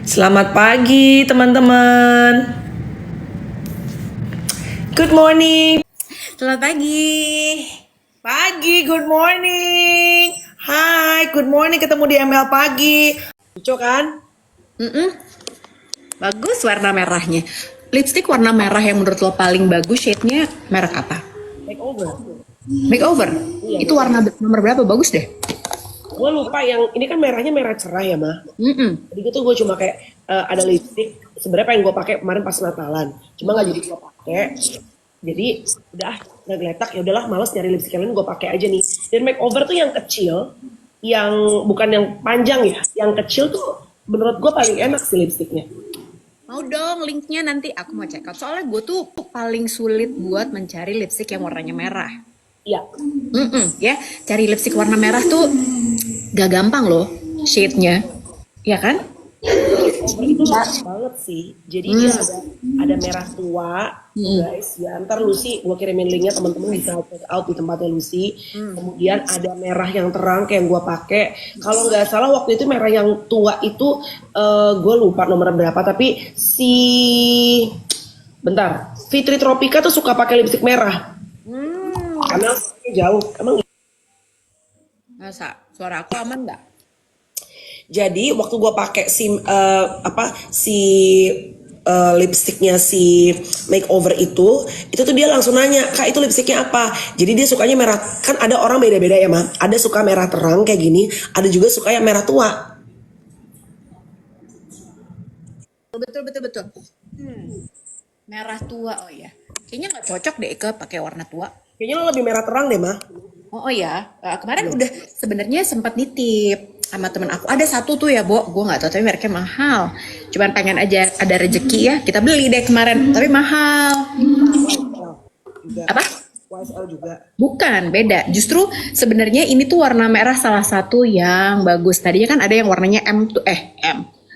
Selamat pagi teman-teman. Good morning. Selamat pagi. Pagi, good morning. Hai, good morning, ketemu di ML pagi. Lucu kan? Bagus warna merahnya. Lipstick warna merah yang menurut lo paling bagus shade-nya merek apa? Makeover. Makeover. Iya, Itu warna nomor berapa? Bagus deh. gue lupa yang ini kan merahnya merah cerah ya mah. Jadi gitu gue cuma kayak ada lipstick. Sebenarnya pengen gue pakai kemarin pas Natalan. Cuma nggak jadi gue pakai. Jadi udah nggak geletak, ya udahlah males nyari lipstick yang lain, gue pakai aja nih. Dan makeover tuh yang kecil, yang bukan yang panjang ya, yang kecil tuh menurut gue paling enak sih lipsticknya. Mau dong linknya, nanti aku mau check out. Soalnya gue tuh paling sulit buat mencari lipstick yang warnanya merah. Iya. Ya, cari lipstick warna merah tuh gak gampang loh shade-nya. Ya kan? Makeover itu bagus banget sih. Jadi dia ada merah tua, guys. Ya ntar Lucy gue kirimin linknya, teman-teman bisa check out di tempatnya Lucy. Kemudian ada merah yang terang kayak yang gue pakai. Kalau nggak salah waktu itu merah yang tua itu gue lupa nomor berapa. Tapi bentar, Fitri Tropika tuh suka pakai lipstick merah. Karena jauh. Emang Masa suara aku aman nggak? jadi waktu gue pakai lipstiknya si makeover itu tuh dia langsung nanya, Kak itu lipstiknya apa? Jadi dia sukanya merah, kan ada orang beda-beda ya mah. Ada suka merah terang kayak gini, ada juga suka yang merah tua. Betul. Merah tua, oh ya. Kayaknya nggak cocok deh ke pakai warna tua. Kayaknya lo lebih merah terang deh mah. Oh ya, kemarin udah sebenarnya sempat nitip sama temen aku. Ada satu tuh ya, Bo. Gue nggak tahu tapi mereknya mahal. Cuman pengen aja ada rezeki ya, kita beli deh kemarin. Tapi mahal. Juga. Apa? YSL juga. Bukan, beda. Justru sebenarnya ini tuh warna merah salah satu yang bagus. Tadinya kan ada yang warnanya M tuh,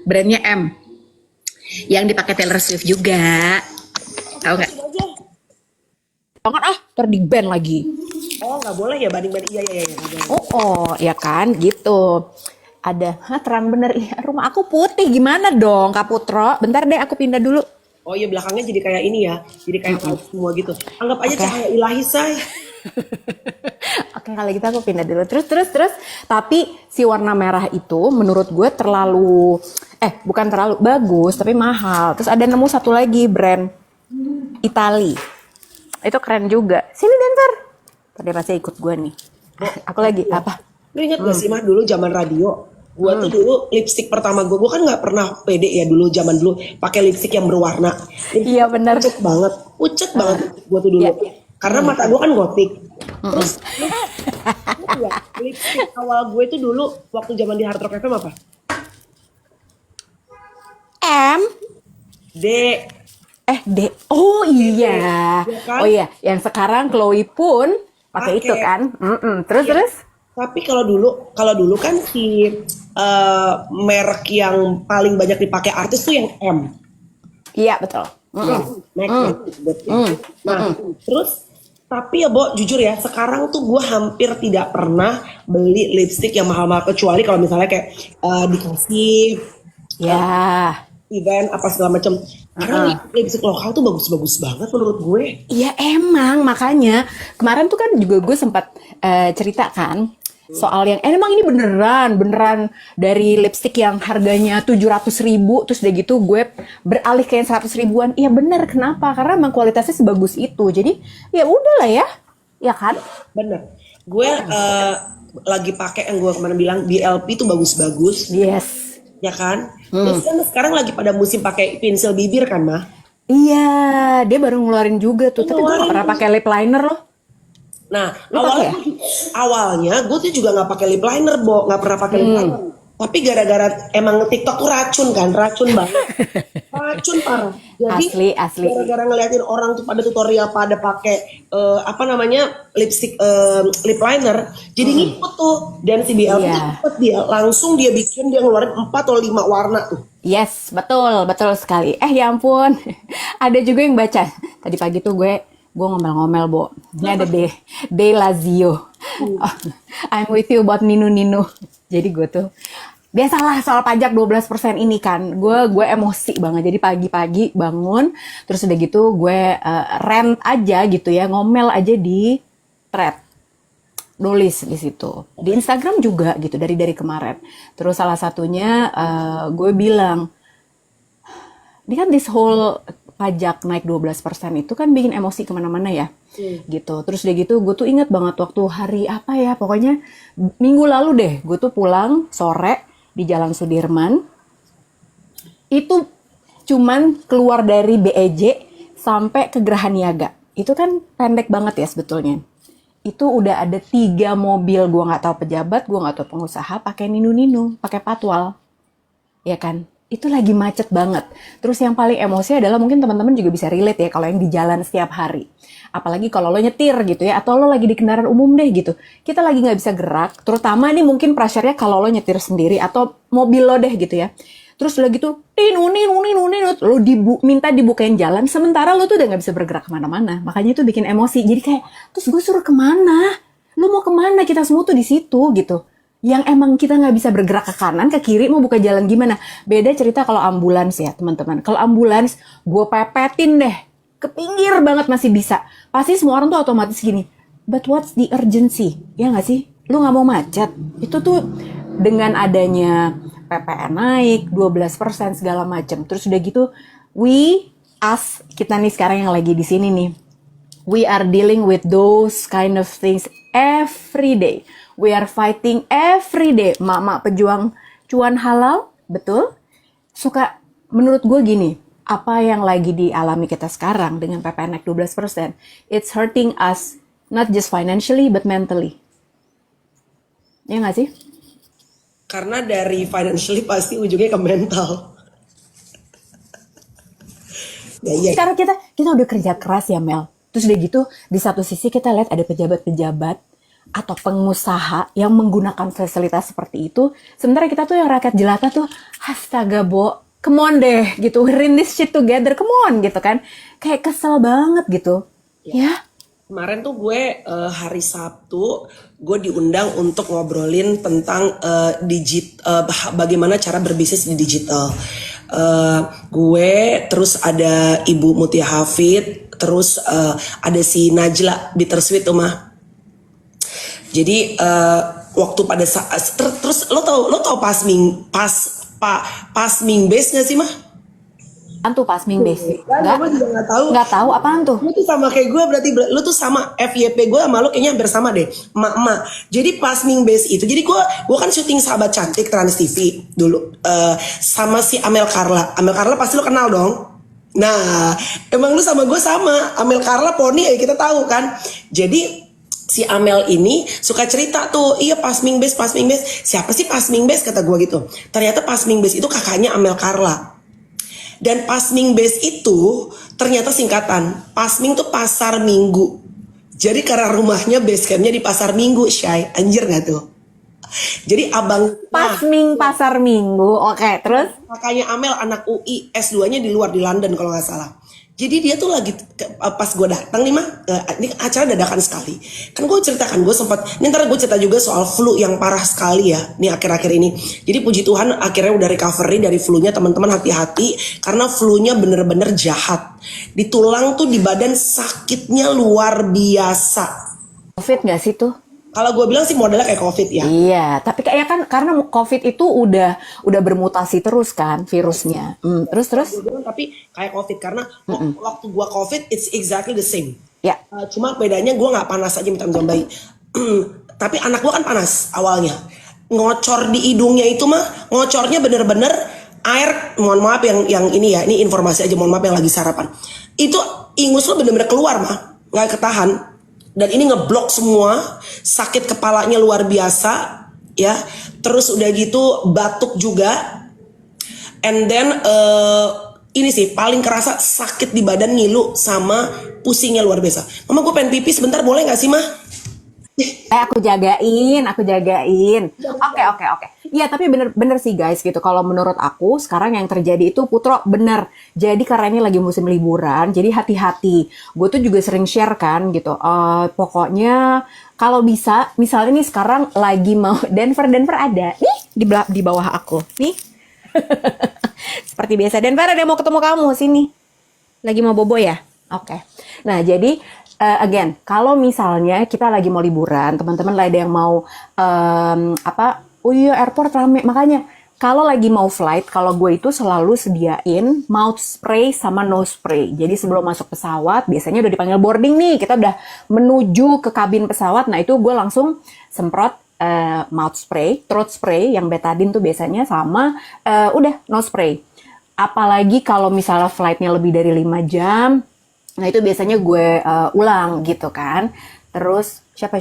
brandnya M. Yang dipakai Taylor Swift juga. Tahu nggak? Jangan ntar di ban lagi. Oh nggak boleh ya banding-banding, iya. Ya kan, gitu. Ada, terang bener. Ih, rumah aku putih, gimana dong Kak Putro? Bentar deh, aku pindah dulu. Oh iya, belakangnya jadi kayak ini ya, jadi kayak semua gitu. Anggap aja cahaya ilahi, say. Oke, kalau gitu aku pindah dulu. Terus. Tapi si warna merah itu menurut gue bukan terlalu bagus, tapi mahal. Terus ada nemu satu lagi brand Itali. Itu keren juga. Sini Denver. Tadi pasti ikut gue nih. Aku lagi apa? Lu ingat gak sih mah dulu zaman radio? Gue tuh dulu lipstick pertama gue kan nggak pernah pede ya dulu, zaman dulu pakai lipstick yang berwarna. Iya benar. Pucet banget gue tuh dulu. Iya. Karena mata gue kan gotik. Terus lipstick awal gue tuh dulu waktu zaman di Hard Rock FM apa? M. D. D. Oh iya. Ya kan? Oh iya, yang sekarang Chloe pun pakai itu kan. Terus. Tapi kalau dulu kan si merek yang paling banyak dipakai artis tuh yang M. Iya betul. Nah, terus tapi ya Bo, jujur ya, sekarang tuh gue hampir tidak pernah beli lipstick yang mahal-mahal, kecuali kalau misalnya kayak dikasih event apa segala macam. Karena lipstick lokal tuh bagus-bagus banget menurut gue. Iya emang, makanya kemarin tuh kan juga gue sempat cerita kan soal yang emang ini beneran dari lipstick yang harganya 700.000, terus udah gitu gue beralih ke yang 100 ribuan. Iya bener, kenapa? Karena emang kualitasnya sebagus itu. Jadi ya udahlah ya kan? Bener. Gue lagi pakai yang gue kemarin bilang BLP tuh bagus-bagus. Yes. Ya kan? Terus kan sekarang lagi pada musim pakai pensil bibir kan mah? Iya, dia baru ngeluarin juga tuh. Tapi gue gak pernah pakai lip liner loh. Nah, awalnya gue tuh juga nggak pakai lip liner, Bo, nggak pernah pakai lip liner. Tapi gara-gara emang TikTok tuh racun banget, racun parah. Jadi asli. gara-gara ngeliatin orang tuh pada tutorial pada pakai lipstick lip liner, jadi ngikut tuh. Dan si BL tuh cepet langsung dia bikin, dia ngeluarin 4 atau 5 warna tuh. Yes, betul sekali. Ya ampun, ada juga yang baca. Tadi pagi tuh gue ngomel-ngomel, Bo. Ini ada De Lazio. I'm with you buat Nino. Jadi gue tuh biasalah soal pajak 12% ini kan, gue emosi banget. Jadi pagi-pagi bangun, terus udah gitu gue rant aja gitu ya, ngomel aja di thread, nulis di situ. Di Instagram juga gitu dari kemarin. Terus salah satunya gue bilang, ini kan this whole pajak naik 12% itu kan bikin emosi kemana-mana ya. Gitu. Terus udah gitu gue tuh inget banget waktu hari apa ya, pokoknya minggu lalu deh, gue tuh pulang sore di Jalan Sudirman. Itu cuman keluar dari BEJ sampai ke Geraha Niaga. Itu kan pendek banget ya sebetulnya. Itu udah ada 3 mobil, gue nggak tahu pejabat, gue nggak tahu pengusaha, pakai ninu-ninu, pakai patwal, ya kan? Itu lagi macet banget. Terus yang paling emosi adalah mungkin teman-teman juga bisa relate ya kalau yang di jalan setiap hari. Apalagi kalau lo nyetir gitu ya, atau lo lagi di kendaraan umum deh gitu. Kita lagi nggak bisa gerak, terutama nih mungkin pressure-nya kalau lo nyetir sendiri atau mobil lo deh gitu ya. Terus udah gitu, lo minta dibukain jalan, sementara lo tuh udah nggak bisa bergerak kemana-mana. Makanya itu bikin emosi. Jadi kayak, terus gue suruh kemana? Lo mau kemana? Kita semua tuh di situ gitu. Yang emang kita nggak bisa bergerak ke kanan, ke kiri, mau buka jalan gimana? Beda cerita kalau ambulans ya teman-teman. Kalau ambulans, gue pepetin deh. Ke pinggir banget masih bisa. Pasti semua orang tuh otomatis gini, but what's the urgency? Ya nggak sih? Lu nggak mau macet. Itu tuh dengan adanya PPN naik, 12% segala macam. Terus udah gitu, kita nih sekarang yang lagi di sini nih, we are dealing with those kind of things every day. We are fighting every day. Mak-mak pejuang cuan halal, betul? Suka, menurut gue gini, apa yang lagi dialami kita sekarang dengan PPN naik 12%, it's hurting us, not just financially, but mentally. Ya nggak sih? Karena dari financially pasti ujungnya ke mental. Ya. Karena kita udah kerja keras ya Mel. Terus udah gitu, di satu sisi kita lihat ada pejabat-pejabat atau pengusaha yang menggunakan fasilitas seperti itu. Sementara kita tuh yang rakyat jelata tuh, astaga Bo, come on deh gitu, we're in this shit together, come on gitu kan. Kayak kesel banget gitu. Ya. Kemarin tuh gue hari Sabtu gue diundang untuk ngobrolin tentang bagaimana cara berbisnis di digital. Gue terus ada Ibu Mutia Hafid, terus ada si Najla Bittersweet tuh mah. Jadi waktu pada saat terus lo tau pasming base gak sih mah? Apaan tuh pasming base? Gue juga gak tahu. Nggak tahu apaan tuh? Lu tuh sama kayak gue, berarti lu tuh sama FYP gue sama lu kayaknya hampir sama deh, emak-emak. Jadi pasming base itu, jadi gue kan syuting Sahabat Cantik Trans TV dulu sama si Amel Carla. Amel Carla pasti lu kenal dong. Nah, emang lu sama gue sama. Amel Carla Poni ya kita tahu kan. Jadi si Amel ini suka cerita tuh, iya pasming base. Siapa sih pasming base kata gue gitu. Ternyata pasming base itu kakaknya Amel Carla. Dan pasming base itu ternyata singkatan. Pasming tuh pasar minggu. Jadi karena rumahnya base campnya di pasar minggu, Syai. Anjir gak tuh? Jadi abang pasming pasar minggu. Oke, terus? Kakaknya Amel anak UI, S2-nya di luar di London kalau nggak salah. Jadi dia tuh lagi pas gue datang nih mah, ini acara dadakan sekali. Kan gue ceritakan gue sempat, ini ntar gue cerita juga soal flu yang parah sekali ya, nih akhir-akhir ini. Jadi puji Tuhan akhirnya udah recovery dari flu-nya, teman-teman hati-hati karena flu-nya bener-bener jahat. Di tulang tuh di badan sakitnya luar biasa. Covid nggak sih tuh? Kalau gue bilang sih modelnya kayak COVID ya. Iya, tapi kayak kan karena COVID itu udah bermutasi terus kan virusnya. Terus. Gue bilang tapi kayak COVID karena waktu gue COVID it's exactly the same. Ya. Cuma bedanya gue nggak panas aja minta bayi. Tapi anak gue kan panas awalnya. Ngocor di hidungnya itu mah ngocornya bener-bener air. Mohon maaf yang ini ya, ini informasi aja. Mohon maaf yang lagi sarapan. Itu ingus lo bener-bener keluar mah, nggak ketahan. Dan ini ngeblok semua, sakit kepalanya luar biasa, ya. Terus udah gitu batuk juga, and then ini sih paling kerasa sakit di badan, ngilu sama pusingnya luar biasa. Mama gue pengen pipis sebentar boleh nggak sih mah? Aku jagain, aku jagain. Oke. Iya, tapi bener sih guys gitu. Kalau menurut aku sekarang yang terjadi itu Putro bener. Jadi karena ini lagi musim liburan, jadi hati-hati. Gue tuh juga sering share kan gitu. Pokoknya kalau bisa, misalnya nih sekarang lagi mau Denver ada nih di bawah aku nih. Seperti biasa Denver ada mau ketemu kamu sini. Lagi mau bobo ya? Oke. Nah, jadi again, kalau misalnya kita lagi mau liburan, teman-teman ada yang mau oh iya airport rame, makanya kalau lagi mau flight, kalau gue itu selalu sediain mouth spray sama nose spray. Jadi sebelum masuk pesawat, biasanya udah dipanggil boarding nih, kita udah menuju ke kabin pesawat, nah itu gue langsung semprot mouth spray, throat spray yang betadine tuh biasanya sama udah nose spray. Apalagi kalau misalnya flightnya lebih dari 5 jam, nah itu biasanya gue ulang gitu kan. Terus siapa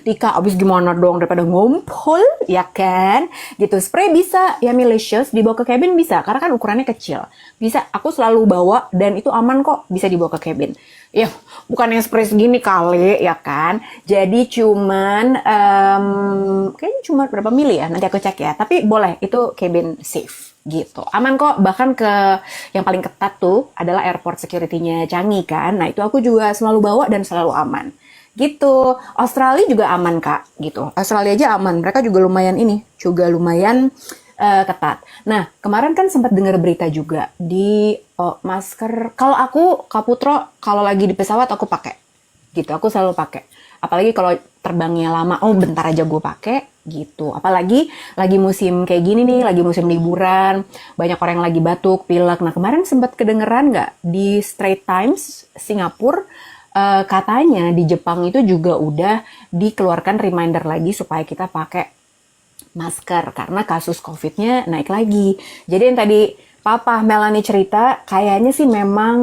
Tika abis gimana dong daripada ngumpul ya kan gitu. Spray bisa ya Milicious dibawa ke cabin bisa karena kan ukurannya kecil, bisa aku selalu bawa dan itu aman kok, bisa dibawa ke cabin ya, bukan yang spray segini kali ya kan. Jadi cuman kayaknya cuma berapa mili ya, nanti aku cek ya, tapi boleh, itu cabin safe gitu, aman kok. Bahkan ke yang paling ketat tuh adalah airport security-nya Changi kan, nah itu aku juga selalu bawa dan selalu aman gitu. Australia juga aman kak gitu, Australia aja aman, mereka juga lumayan ketat. Nah kemarin kan sempat dengar berita juga di masker, kalau aku Kak Putro kalau lagi di pesawat aku pakai gitu, aku selalu pakai, apalagi kalau terbangnya lama, bentar aja gue pakai gitu. Apalagi lagi musim kayak gini nih, lagi musim liburan, banyak orang yang lagi batuk, pilek. Nah kemarin sempat kedengeran nggak di Straits Times Singapura, katanya di Jepang itu juga udah dikeluarkan reminder lagi supaya kita pakai masker karena kasus COVID-nya naik lagi. Jadi yang tadi Papa Melanie cerita, kayaknya sih memang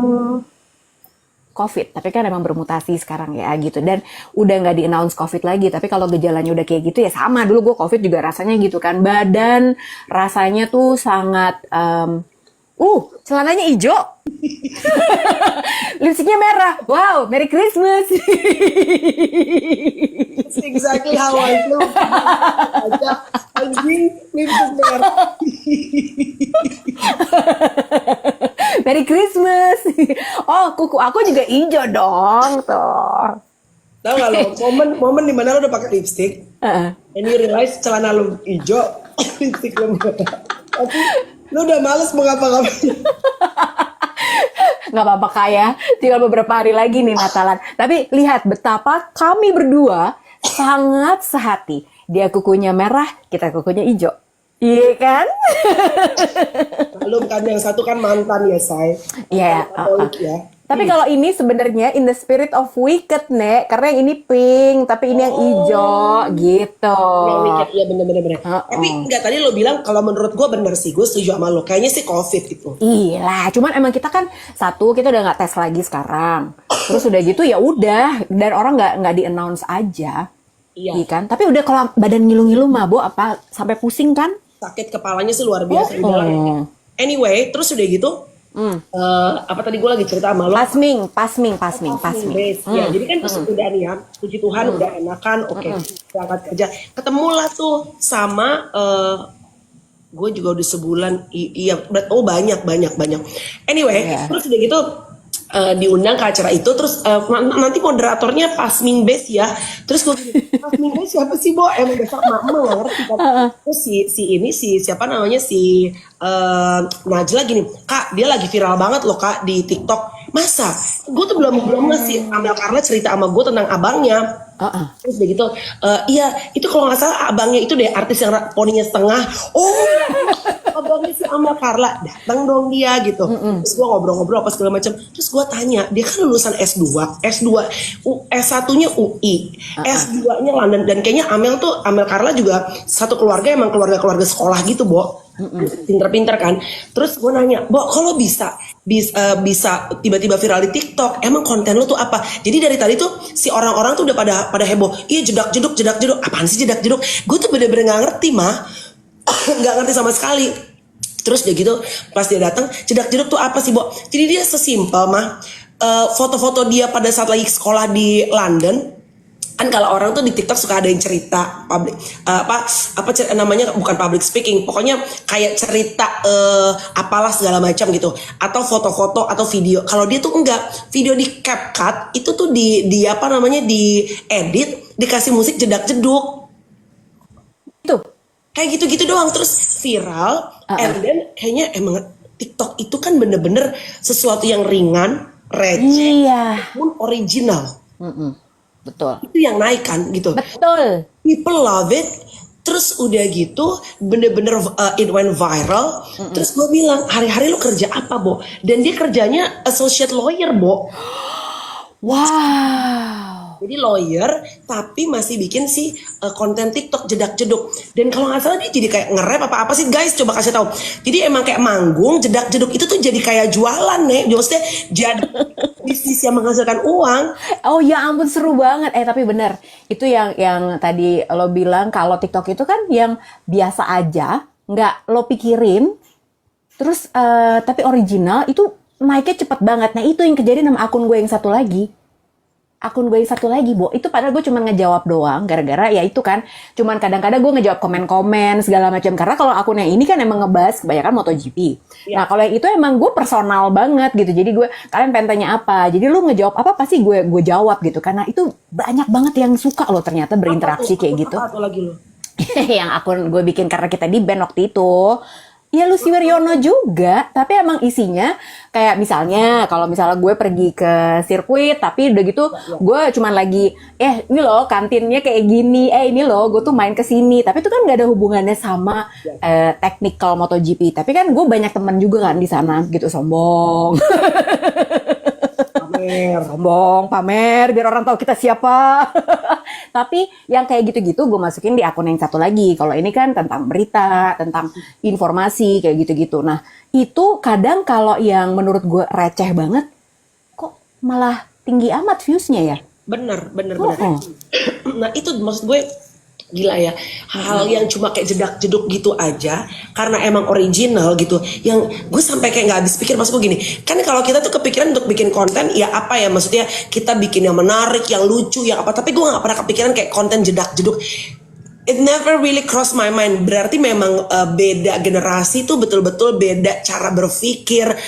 COVID, tapi kan emang bermutasi sekarang ya gitu, dan udah nggak di-announce COVID lagi. Tapi kalau gejalanya udah kayak gitu ya sama, dulu gue COVID juga rasanya gitu kan, badan rasanya tuh sangat celananya hijau, lipstiknya merah, wow, Merry Christmas. That's exactly how I feel. Aja anjing lipstick merah. Merry Christmas. Oh, kuku aku juga hijau dong tuh. Tahu nggak lo momen dimana lo udah pakai lipstick, and you realize celana lo hijau, lipstick lo merah, tapi lo udah males mau ngapa-ngapain. Nggak apa-apa kak ya, tinggal beberapa hari lagi nih Natalan. Tapi lihat betapa kami berdua sangat sehati. Dia kukunya merah, kita kukunya hijau. Iya kan? Belum kan, yang satu kan mantan ya say. Iya. Ya. Tapi kalau ini sebenarnya in the spirit of wicked nek, karena yang ini pink, tapi ini yang hijau gitu. Iya bener. Tapi enggak, tadi lo bilang kalau menurut gue bener sih, gue setuju sama lo. Kayaknya sih COVID gitu. Iya, cuman emang kita kan kita udah nggak tes lagi sekarang. Terus udah gitu ya udah, dan orang nggak di-announce aja. Iya kan? Tapi udah kalau badan ngilu-ngilu mabok apa sampai pusing kan? Sakit kepalanya sih luar biasa. Anyway, terus udah gitu. Apa tadi gue lagi cerita sama lo? Pasming. Ya, jadi kan pas udah nih ya, puji Tuhan udah enakan, oke, berangkat kerja. Ketemulah tuh sama gue juga udah sebulan, banyak. Anyway, terus udah gitu diundang ke acara itu, terus nanti moderatornya Pasming Base ya. Terus gue bilang, Pasming Base siapa sih Bo? Emang besok mama gak ngerti kan. Terus siapa namanya Najla gini, Kak dia lagi viral banget loh Kak di TikTok. Masa? Gue tuh belum ngasih Amel Carla cerita sama gue tentang abangnya. Terus udah gitu, iya itu kalau nggak salah abangnya itu deh artis yang poninya setengah. Abangnya si Amel Carla, datang dong dia gitu. Terus gue ngobrol-ngobrol apa segala macam. Terus gue tanya, dia kan lulusan S2, S1-nya UI, S2-nya London, dan kayaknya Amel Carla juga satu keluarga, emang keluarga sekolah gitu, Bo. Pinter-pinter kan. Terus gue nanya, Bo, kalau bisa tiba-tiba viral di TikTok, emang konten lo tuh apa? Jadi dari tadi tuh si orang-orang tuh udah pada heboh. Iya jedak-jeduk. Apaan sih jedak-jeduk? Gue tuh bener-bener gak ngerti mah. Gak ngerti sama sekali. Terus dia gitu, pas dia datang, jedak-jeduk tuh apa sih Bo? Jadi dia sesimpel mah, foto-foto dia pada saat lagi sekolah di London, kan kalau orang tuh di TikTok suka ada yang cerita public namanya bukan public speaking, pokoknya kayak cerita apalah segala macam gitu, atau foto-foto atau video. Kalau dia tuh enggak, video di CapCut itu tuh di apa namanya, di edit, dikasih musik jedak-jeduk Itu. kayak gitu-gitu doang, terus viral. And then kayaknya emang TikTok itu kan bener-bener sesuatu yang ringan, receh, Iya. namun original. Betul. Itu yang naik kan gitu. Betul. People love it. Terus udah gitu bener-bener it went viral. Terus gue bilang, hari-hari lu kerja apa, Bo? Dan dia kerjanya associate lawyer, Bo. Wow. Jadi lawyer tapi masih bikin si konten TikTok jedak-jeduk. Dan kalau nggak salah dia jadi kayak nge-rap apa sih guys, coba kasih tahu. Jadi emang kayak manggung jedak-jeduk itu tuh jadi kayak jualan nih. Maksudnya jadi bisnis yang menghasilkan uang. Oh ya ampun, seru banget. Tapi bener, itu yang tadi lo bilang kalau TikTok itu kan yang biasa aja, nggak lo pikirin, terus tapi original itu naiknya cepet banget. Nah itu yang kejadian sama akun gue yang satu lagi. Bo, itu padahal gue cuma ngejawab doang, gara-gara ya itu kan, cuman kadang-kadang gue ngejawab komen-komen segala macam, karena kalau akun yang ini kan emang ngebahas kebanyakan MotoGP. Nah kalau yang itu emang gue personal banget gitu, jadi gue, kalian pengen tanya apa, jadi lu ngejawab apa pasti gue jawab gitu, karena itu banyak banget yang suka loh ternyata berinteraksi kayak gitu. Apa lagi lo? Yang akun gue bikin karena kita di band waktu itu. Ya Lucy Wiryono juga, tapi emang isinya kayak misalnya kalau misalnya gue pergi ke sirkuit, tapi udah gitu gue cuman lagi ini loh kantinnya kayak gini, ini loh gue tuh main ke sini, tapi itu kan nggak ada hubungannya sama technical MotoGP. Tapi kan gue banyak teman juga kan di sana gitu, sombong. Pamer biar orang tahu kita siapa. Tapi yang kayak gitu-gitu gue masukin di akun yang satu lagi. Kalau ini kan tentang berita, tentang informasi kayak gitu-gitu. Nah itu kadang kalau yang menurut gue receh banget, kok malah tinggi amat viewsnya ya. Bener. Nah itu maksud gue, gila ya, hal-hal yang cuma kayak jedak-jeduk gitu aja karena emang original gitu, yang gue sampai kayak nggak habis pikir. Maksud gue gini, kan kalau kita tuh kepikiran untuk bikin konten ya apa ya, maksudnya kita bikin yang menarik, yang lucu, yang apa, tapi gue nggak pernah kepikiran kayak konten jedak-jeduk. It never really cross my mind. Berarti memang beda generasi tuh, betul-betul beda cara berpikir,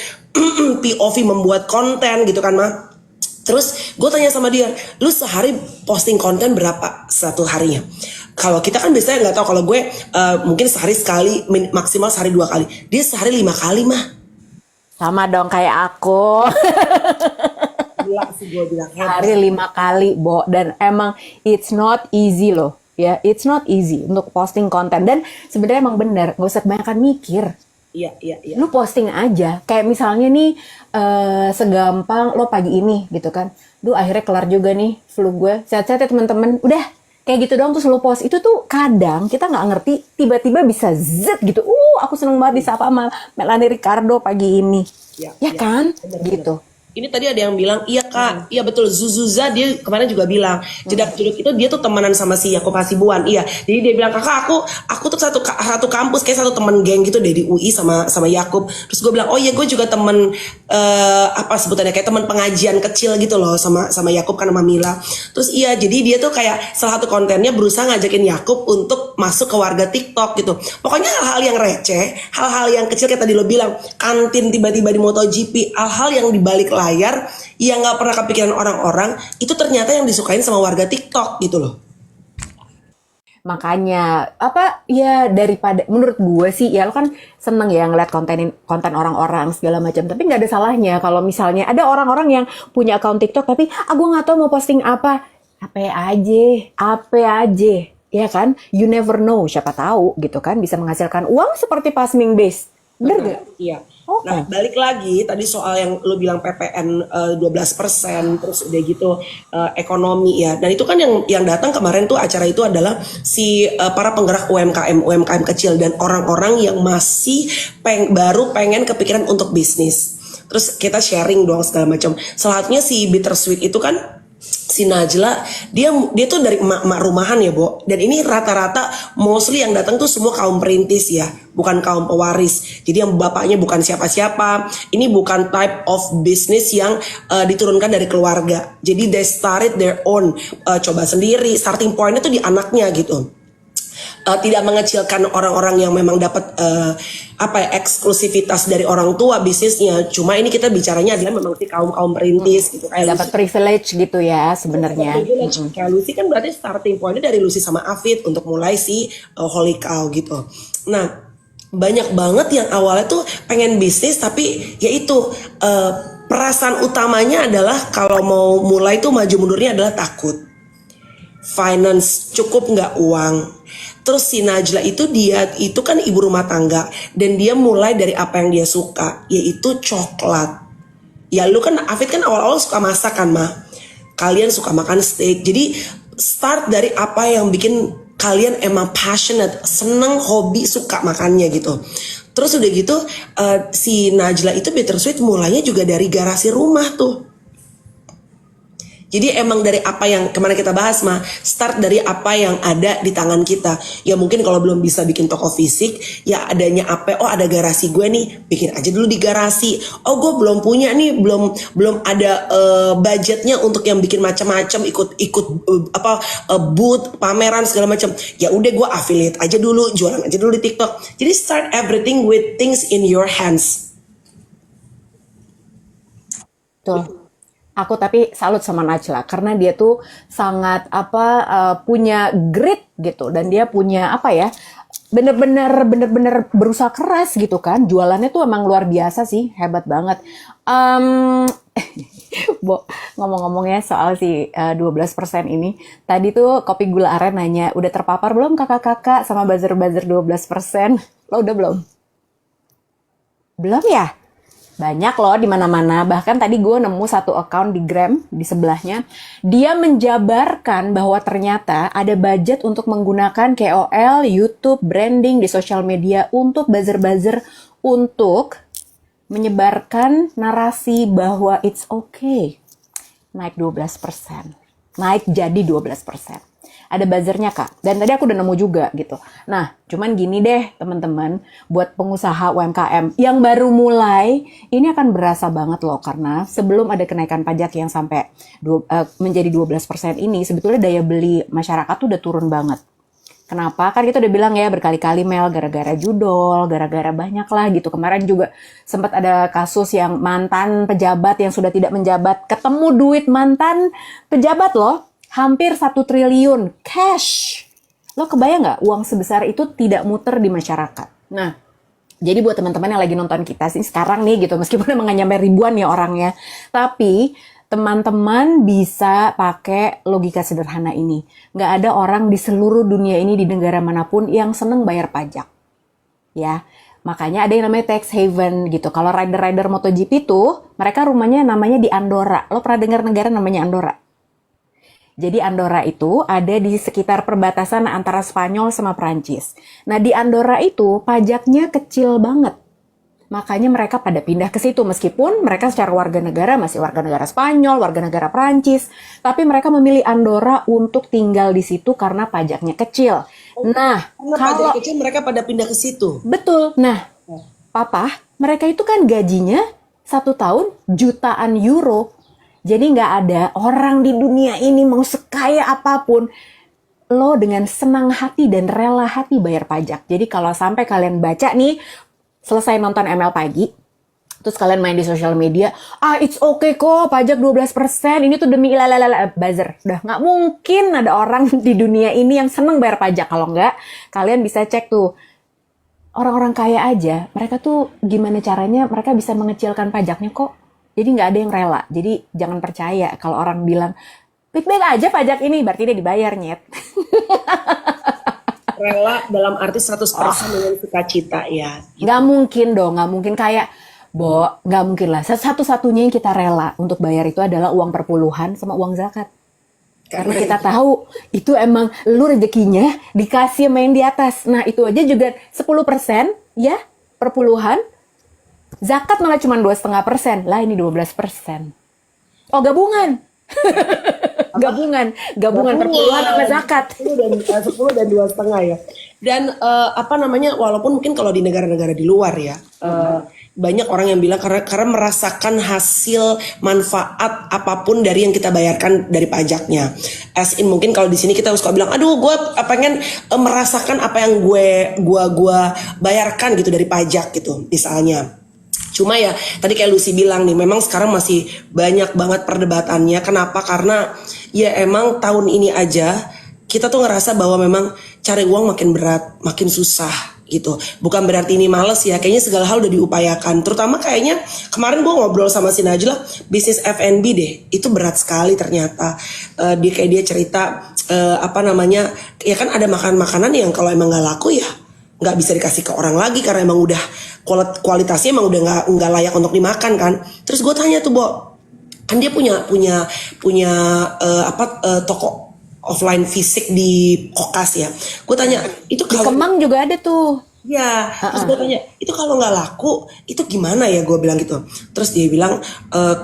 POV membuat konten gitu kan, Ma. Terus gue tanya sama dia, lu sehari posting konten berapa satu harinya? Kalau kita kan biasanya nggak tahu, kalau gue mungkin sehari sekali, maksimal sehari 2 kali. Dia sehari 5 kali, Mah. Sama dong kayak aku. Gila sih gue bilang. Sehari 5 kali, Bo. Dan emang it's not easy loh. Ya, it's not easy untuk posting konten. Dan sebenarnya emang bener, nggak usah kebanyakan mikir. Iya. Lu posting aja, kayak misalnya nih segampang lo pagi ini gitu kan, akhirnya kelar juga nih flu gue, sehat-sehat ya teman-teman, udah kayak gitu doang terus lo post. Itu tuh kadang kita nggak ngerti, tiba-tiba bisa zet gitu, aku seneng banget disapa sama Melanie Ricardo pagi ini, ya kan, bener. Gitu. Ini tadi ada yang bilang, iya Kak, iya betul, Zuzuza dia kemarin juga bilang, jedak-jeduk itu dia tuh temenan sama si Yaakob Hasibuan, iya. Jadi dia bilang, kakak aku tuh satu kampus, kayak satu temen geng gitu dari UI sama Yaakob. Terus gue bilang, oh iya gue juga temen, apa sebutannya, kayak temen pengajian kecil gitu loh sama Yaakob kan, sama Mila. Terus iya, jadi dia tuh kayak salah satu kontennya berusaha ngajakin Yaakob untuk masuk ke warga TikTok gitu. Pokoknya hal-hal yang receh, hal-hal yang kecil kayak tadi lo bilang, kantin tiba-tiba di MotoGP, hal-hal yang dibalik layar yang nggak pernah kepikiran orang-orang itu ternyata yang disukain sama warga TikTok gitu loh. Makanya apa ya, daripada menurut gue sih ya, lo kan seneng ya ngeliat konten orang-orang segala macam, tapi nggak ada salahnya kalau misalnya ada orang-orang yang punya akun TikTok tapi gue nggak tahu mau posting apa aja ya kan, you never know, siapa tahu gitu kan bisa menghasilkan uang seperti Pasming Base. Bener gak? Iya. Nah balik lagi tadi soal yang lo bilang PPN 12%, terus udah gitu ekonomi ya. Dan itu kan yang datang kemarin tuh acara itu adalah si para penggerak UMKM kecil dan orang-orang yang masih baru pengen kepikiran untuk bisnis. Terus kita sharing doang segala macam. Salah satunya si Bittersweet itu kan si Najla dia tuh dari emak-emak rumahan ya, Bo. Dan ini rata-rata mostly yang datang tuh semua kaum perintis ya, bukan kaum pewaris. Jadi yang bapaknya bukan siapa-siapa. Ini bukan type of business yang diturunkan dari keluarga. Jadi they started their own, coba sendiri. Starting pointnya tuh di anaknya gitu. Tidak mengecilkan orang-orang yang memang dapat eksklusivitas dari orang tua bisnisnya. Cuma ini kita bicaranya adalah memang si kaum perintis gitu, kayak Dapat privilege gitu ya sebenarnya. kayak Lucy kan berarti starting pointnya dari Lucy sama Afid untuk mulai si Holy Cow gitu. Nah, banyak banget yang awalnya tuh pengen bisnis tapi yaitu perasaan utamanya adalah kalau mau mulai tuh maju mundurnya adalah takut. Finance cukup nggak uang. Terus si Najla itu dia itu kan ibu rumah tangga dan dia mulai dari apa yang dia suka, yaitu coklat. Ya lu kan Afid kan awal-awal suka masak kan, mah. Kalian suka makan steak. Jadi start dari apa yang bikin kalian emang passionate, seneng, hobi, suka makannya gitu. Terus udah gitu si Najla itu Bittersweet mulainya juga dari garasi rumah tuh. Jadi emang dari apa yang kemarin kita bahas mah, start dari apa yang ada di tangan kita. Ya mungkin kalau belum bisa bikin toko fisik, ya adanya apa? Oh ada garasi gue nih, bikin aja dulu di garasi. Oh gue belum punya nih, belum ada budgetnya untuk yang bikin macam-macam, ikut booth, pameran segala macam. Ya udah gue affiliate aja dulu, jualan aja dulu di TikTok. Jadi start everything with things in your hands. Tuh. Aku tapi salut sama Najla karena dia tuh sangat punya grit gitu dan dia punya bener-bener berusaha keras gitu kan. Jualannya tuh emang luar biasa sih, hebat banget. Bo, ngomong-ngomongnya soal si 12% ini, tadi tuh Kopi Gula Aren nanya, udah terpapar belum kakak-kakak sama buzzer-buzzer 12%? Lo udah belum? Belum ya? Banyak loh di mana-mana. Bahkan tadi gue nemu satu account di Gram di sebelahnya. Dia menjabarkan bahwa ternyata ada budget untuk menggunakan KOL, YouTube, branding di sosial media untuk buzzer-buzzer untuk menyebarkan narasi bahwa it's okay. Naik 12%. Naik jadi 12%. Ada buzzernya kak, dan tadi aku udah nemu juga gitu. Nah, cuman gini deh teman-teman, buat pengusaha UMKM yang baru mulai, ini akan berasa banget loh, karena sebelum ada kenaikan pajak yang sampai menjadi 12% ini, sebetulnya daya beli masyarakat tuh udah turun banget. Kenapa? Kan kita udah bilang ya berkali-kali Mel, gara-gara judol, gara-gara banyak lah gitu. Kemarin juga sempat ada kasus yang mantan pejabat yang sudah tidak menjabat, ketemu duit mantan pejabat loh. Hampir 1 triliun cash. Lo kebayang nggak uang sebesar itu tidak muter di masyarakat? Nah, jadi buat teman-teman yang lagi nonton kita sih sekarang nih gitu, meskipun emang nggak nyampe ribuan ya orangnya, tapi teman-teman bisa pakai logika sederhana ini. Nggak ada orang di seluruh dunia ini di negara manapun yang seneng bayar pajak. Ya, makanya ada yang namanya tax haven gitu. Kalau rider-rider MotoGP tuh, mereka rumahnya namanya di Andorra. Lo pernah dengar negara namanya Andorra? Jadi Andorra itu ada di sekitar perbatasan antara Spanyol sama Prancis. Nah di Andorra itu pajaknya kecil banget. Makanya mereka pada pindah ke situ meskipun mereka secara warga negara masih warga negara Spanyol, warga negara Prancis. Tapi mereka memilih Andorra untuk tinggal di situ karena pajaknya kecil. Nah, karena pajak kecil mereka pada pindah ke situ. Betul. Nah, papa, mereka itu kan gajinya 1 tahun jutaan euro. Jadi nggak ada orang di dunia ini mau sekaya apapun, lo dengan senang hati dan rela hati bayar pajak. Jadi kalau sampai kalian baca nih, selesai nonton ML Pagi, terus kalian main di sosial media, it's okay kok, pajak 12%, ini tuh demi buzzer. Udah nggak mungkin ada orang di dunia ini yang senang bayar pajak. Kalau nggak, kalian bisa cek tuh, orang-orang kaya aja, mereka tuh gimana caranya mereka bisa mengecilkan pajaknya kok. Jadi nggak ada yang rela. Jadi jangan percaya kalau orang bilang, baik-baik aja pajak ini, berarti dia dibayar, nyet. Rela dalam arti 100% dengan sukacita ya. Nggak mungkin dong, nggak mungkin kayak, nggak mungkin lah. Satu-satunya yang kita rela untuk bayar itu adalah uang perpuluhan sama uang zakat. Karena kita tahu itu emang lu rezekinya dikasih main di atas. Nah itu aja juga 10% ya perpuluhan. Zakat malah cuma 2,5%. Lah ini 12%. Oh gabungan. gabungan perpuluhan sama zakat. 10 dan 2,5 ya. Dan apa namanya, walaupun mungkin kalau di negara-negara di luar ya, banyak orang yang bilang karena merasakan hasil manfaat apapun dari yang kita bayarkan dari pajaknya. As in mungkin kalau di sini kita suka bilang, aduh gue pengen merasakan apa yang gue bayarkan gitu dari pajak gitu misalnya. Cuma ya tadi kayak Lucy bilang nih, memang sekarang masih banyak banget perdebatannya. Kenapa? Karena ya emang tahun ini aja kita tuh ngerasa bahwa memang cari uang makin berat, makin susah gitu. Bukan berarti ini males ya, kayaknya segala hal udah diupayakan. Terutama kayaknya kemarin gue ngobrol sama si Najla, bisnis F&B deh, itu berat sekali ternyata. Dia cerita apa namanya, ya kan ada makanan yang kalau emang gak laku ya nggak bisa dikasih ke orang lagi karena emang udah kualitasnya emang udah nggak layak untuk dimakan kan. Terus gue tanya tuh, Bo, kan dia punya toko offline fisik di Kokas ya. Gue tanya, itu Di kalau Kemang juga ada tuh. ya, terus gue tanya, itu kalau nggak laku, itu gimana ya? Gue bilang gitu. Terus dia bilang,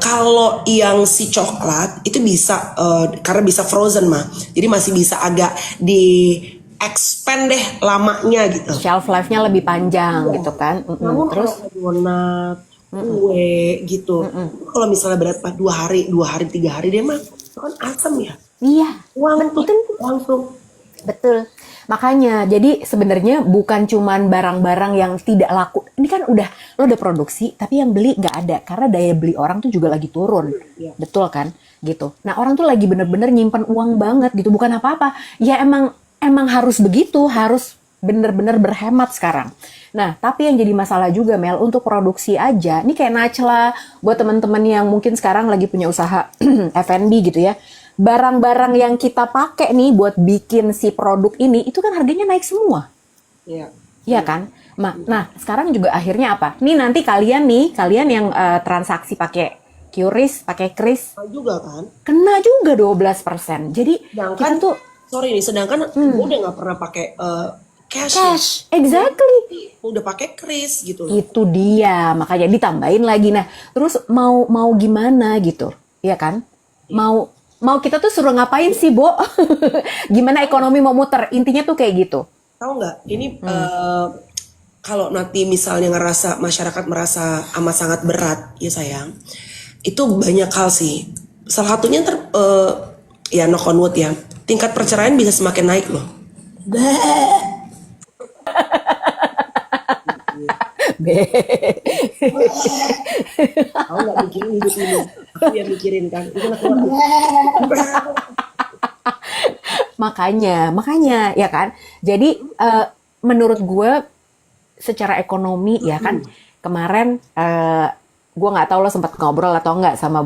kalau yang si coklat itu bisa, karena bisa frozen mah, jadi masih bisa agak di expand deh lamanya gitu. Shelf life-nya lebih panjang gitu kan. Namun Terus kalau donat, kue gitu, kalau misalnya berat 2 hari, 3 hari deh mah, itu kan asam ya. iya, Uang tuh langsung. betul. Makanya, jadi sebenarnya bukan cuman barang-barang yang tidak laku. Ini kan lo udah produksi, tapi yang beli nggak ada. Karena daya beli orang tuh juga lagi turun. Iya. Betul kan? Gitu. Nah, orang tuh lagi bener-bener nyimpen uang banget gitu. Bukan apa-apa. Ya emang harus begitu. Harus bener-bener berhemat sekarang. Nah, tapi yang jadi masalah juga, Mel, untuk produksi aja. Ini kayak Najla, buat teman-teman yang mungkin sekarang lagi punya usaha F&B gitu ya. Barang-barang yang kita pakai nih buat bikin si produk ini, itu kan harganya naik semua. Iya. Iya kan? Nah, sekarang juga akhirnya apa? Nih nanti kalian yang transaksi pakai QRIS, pakai KRIS, Juga kan. kena juga 12%. Jadi Sedangkan kita tuh sorry nih, sedangkan gue udah nggak pernah pakai cash. cash. Exactly. Udah pakai kris gitu loh. Itu dia, makanya ditambahin lagi. Nah, terus mau gimana gitu? Iya kan? Mau kita tuh suruh ngapain sih, Bo? Gimana ekonomi mau muter? Intinya tuh kayak gitu. Tahu nggak? Ini kalau nanti misalnya masyarakat merasa amat sangat berat, ya sayang, itu banyak hal sih. Salah satunya ya knock on wood ya, tingkat perceraian bisa semakin naik loh. Aku nggak mikirin hidup ini, aku yang mikirin kan. Itu Makanya ya kan. Jadi menurut gue secara ekonomi ya kan, kemarin gue nggak tahu lo sempat ngobrol atau nggak sama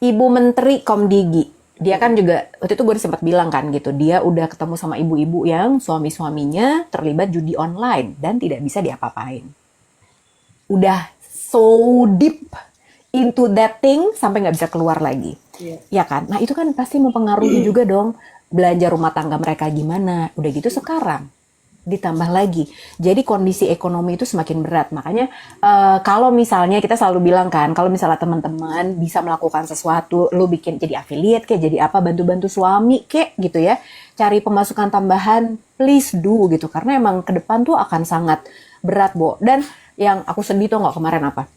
Ibu Menteri Komdigi. Dia kan juga waktu itu gue sempat bilang kan gitu, dia udah ketemu sama ibu-ibu yang suami-suaminya terlibat judi online dan tidak bisa diapa-apain. Udah so deep into that thing sampai nggak bisa keluar lagi. Ya kan? Nah itu kan pasti mempengaruhi juga dong belanja rumah tangga mereka gimana. Udah gitu sekarang ditambah lagi. Jadi kondisi ekonomi itu semakin berat. Makanya kalau misalnya kita selalu bilang kan, kalau misalnya teman-teman bisa melakukan sesuatu, lu bikin jadi affiliate kayak jadi apa, bantu-bantu suami kayak gitu ya. Cari pemasukan tambahan, please do gitu. Karena emang ke depan tuh akan sangat berat, Bo. Dan yang aku sedih tuh nggak kemarin apa?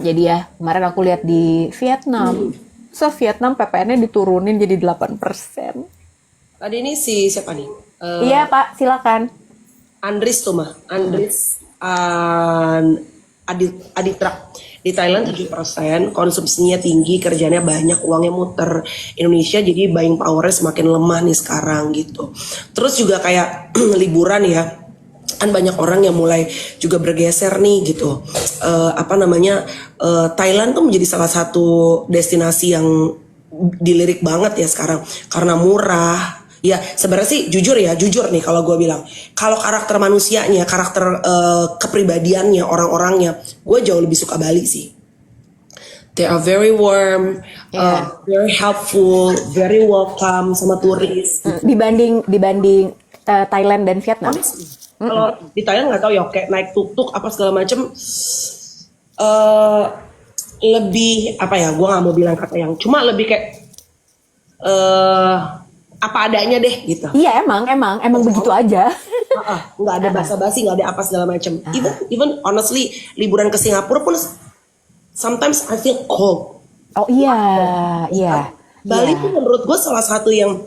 Jadi ya, kemarin aku lihat di Vietnam. Vietnam PPN-nya diturunin jadi 8%. Tadi ini si siapa nih? Iya, Pak, silakan. Andris tuh mah, Andris Aditra di Thailand 7%, konsumsinya tinggi, kerjanya banyak, uangnya muter. Indonesia jadi buying powernya semakin lemah nih sekarang gitu. Terus juga kayak liburan ya, kan banyak orang yang mulai juga bergeser nih gitu. Thailand tuh menjadi salah satu destinasi yang dilirik banget ya sekarang karena murah. Ya sebenarnya sih jujur nih kalau gue bilang, kalau karakter manusianya, karakter kepribadiannya, orang-orangnya, gue jauh lebih suka Bali sih. They are very warm, very helpful, very welcome sama turis. Dibanding Thailand dan Vietnam. Kalau di Thailand nggak tahu ya, kayak naik tuk-tuk apa segala macem, lebih apa ya? Gue nggak mau bilang kata yang, cuma lebih kayak eh apa adanya deh gitu. Iya, emang begitu aja. Nggak ada basa-basi, nggak ada apa segala macam. Even honestly liburan ke Singapura pun sometimes I feel cold. Oh iya, iya. Bali Iya. tuh menurut gue salah satu yang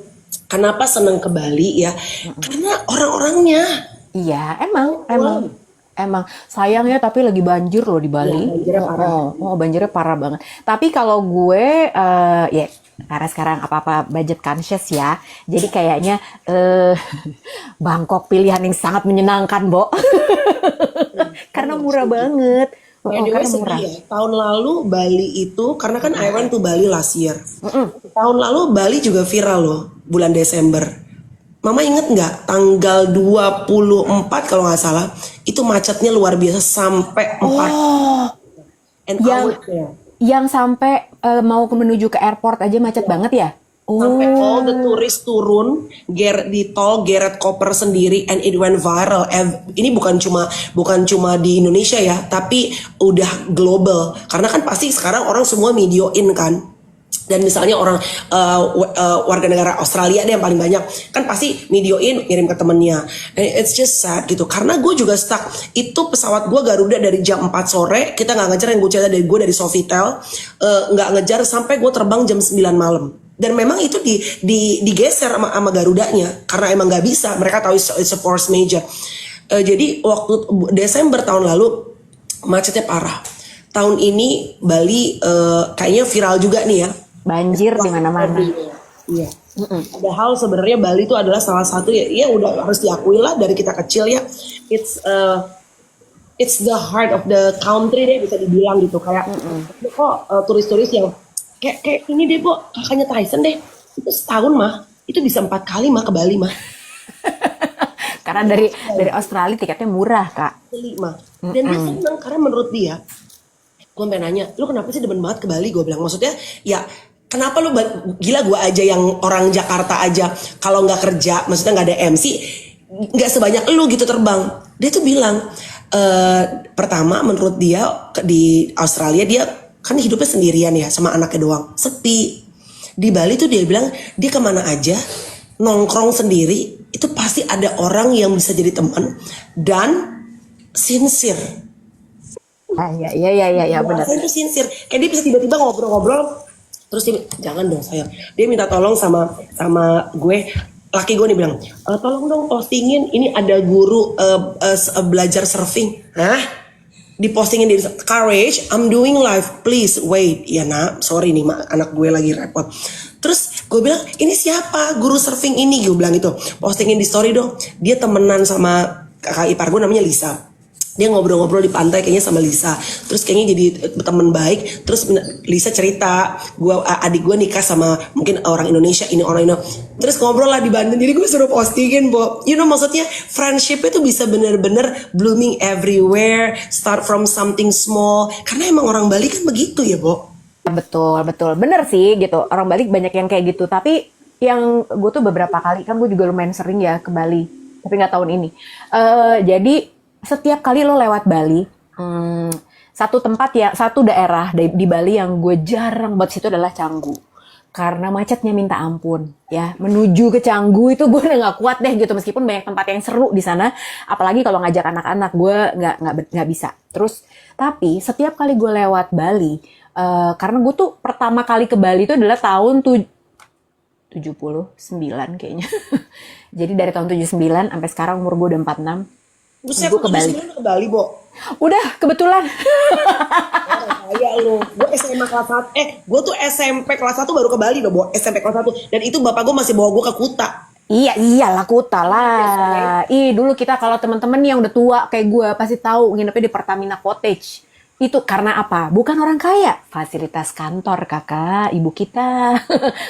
kenapa seneng ke Bali ya, karena orang-orangnya. Iya, emang sayang ya, tapi lagi banjir loh di Ya, Bali. banjirnya parah. Banjirnya parah banget. Tapi kalau gue ya karena sekarang apa-apa budget conscious ya. Jadi kayaknya Bangkok pilihan yang sangat menyenangkan, Bo. Karena murah banget. Anyway, Karena sedih murah. ya. Tahun lalu Bali itu, karena kan I went to Bali last year. Tahun lalu Bali juga viral loh, bulan Desember. Mama inget nggak tanggal 24 kalau nggak salah, itu macetnya luar biasa sampai 4 and Yang hours there. yang sampai mau menuju ke airport aja macet banget ya? Sampai Oh, all the tourist turun di tol Garrett Copper sendiri and it went viral. Ini bukan cuma di Indonesia ya, tapi udah global. Karena kan pasti sekarang orang semua videoin kan. Dan misalnya orang warga negara Australia deh yang paling banyak kan pasti videoin ngirim ke temennya. And it's just sad gitu. Karena gue juga stuck. Itu pesawat gue Garuda dari jam 4 sore, kita nggak ngejar, yang gue cerita dari gue dari Sofitel nggak ngejar sampai gue terbang jam 9 malam. Dan memang itu digeser sama Garudanya karena emang nggak bisa, mereka tahu it's a force major. Jadi waktu Desember tahun lalu macetnya parah. Tahun ini Bali kayaknya viral juga nih ya. banjir di mana-mana. Iya. Padahal sebenarnya Bali itu adalah salah satu ya udah harus diakui lah dari kita kecil ya. It's the heart of the country deh bisa dibilang gitu, kayak kok turis-turis yang kayak ini deh, Bo, kakaknya Tyson deh, itu setahun mah itu bisa 4 kali mah ke Bali mah. Karena dari Australia tiketnya murah, Kak. Beli mah. Dan dia seneng karena menurut dia, gue sampai nanya, lu kenapa sih demen banget ke Bali? Gue bilang maksudnya ya kenapa lu gila, gue aja yang orang Jakarta aja kalau nggak kerja, maksudnya nggak ada MC, nggak sebanyak lu gitu terbang. Dia tuh bilang pertama menurut dia di Australia dia kan hidupnya sendirian ya sama anaknya doang, sepi. Di Bali tuh dia bilang dia kemana aja nongkrong sendiri itu pasti ada orang yang bisa jadi teman dan sincere. Iya benar. Bahasa itu sincere. Kayak dia bisa tiba-tiba ngobrol-ngobrol terus dia jangan dong sayang. Dia minta tolong sama gue, laki gue nih bilang, tolong dong postingin ini ada guru belajar surfing. Hah? Dipostingin di Courage, I'm doing live, please wait. Ya nak, sorry nih anak gue lagi repot. Terus gue bilang, ini siapa guru surfing ini? Gue bilang gitu, postingin di story dong. Dia temenan sama kakak ipar gue namanya Lisa. Dia ngobrol-ngobrol di pantai kayaknya sama Lisa. Terus kayaknya jadi teman baik. Terus Lisa cerita, adik gue nikah sama mungkin orang Indonesia, ini orang Indonesia. Terus ngobrol lah di Bandung. Jadi gue suruh postingin, Bo. You know, maksudnya friendship itu bisa bener-bener blooming everywhere. Start from something small. Karena emang orang Bali kan begitu ya, Bo. Betul. Bener sih gitu. Orang Bali banyak yang kayak gitu. Tapi yang gue tuh beberapa kali, kan gue juga lumayan sering ya ke Bali. Tapi nggak tahun ini. Jadi setiap kali lo lewat Bali, satu daerah di Bali yang gue jarang buat situ adalah Canggu. Karena macetnya minta ampun, ya. Menuju ke Canggu itu gue udah nggak kuat deh gitu, meskipun banyak tempat yang seru di sana. Apalagi kalau ngajak anak-anak, gue nggak bisa. Terus, tapi setiap kali gue lewat Bali, karena gue tuh pertama kali ke Bali itu adalah tahun 79 kayaknya. Jadi dari tahun 79 sampai sekarang umur gue udah 46. Buset, Gue ke Bali. ke Bali, Bo. Udah, kebetulan. Kayak lu, gue SMA kelas 1, gue tuh SMP kelas 1 baru ke Bali loh, Bo. SMP kelas 1. Dan itu bapak gue masih bawa gue ke Kuta. Iyalah Kuta lah. Dulu kita kalau teman-teman yang udah tua kayak gue pasti tahu nginepnya di Pertamina Cottage. Itu karena apa? Bukan orang kaya. Fasilitas kantor kakak, ibu kita.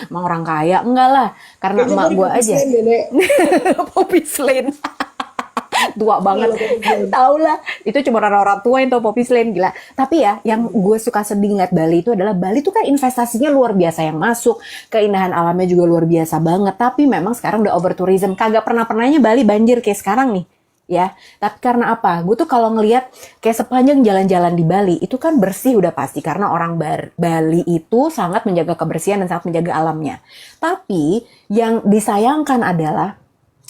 Emang orang kaya? Enggak lah. Karena emak gue aja. Poppy Lane. Tua banget. Tahu lah. Itu cuma orang-orang tua yang tahu Poppy Lane, gila. Tapi ya, yang gue suka sedih ngeliat Bali itu adalah Bali itu kan investasinya luar biasa yang masuk. Keindahan alamnya juga luar biasa banget. Tapi memang sekarang udah over tourism. Kagak pernah-pernahnya Bali banjir kayak sekarang nih. ya. Tapi karena apa? Gue tuh kalau ngelihat kayak sepanjang jalan-jalan di Bali itu kan bersih udah pasti karena orang Bali itu sangat menjaga kebersihan dan sangat menjaga alamnya. Tapi yang disayangkan adalah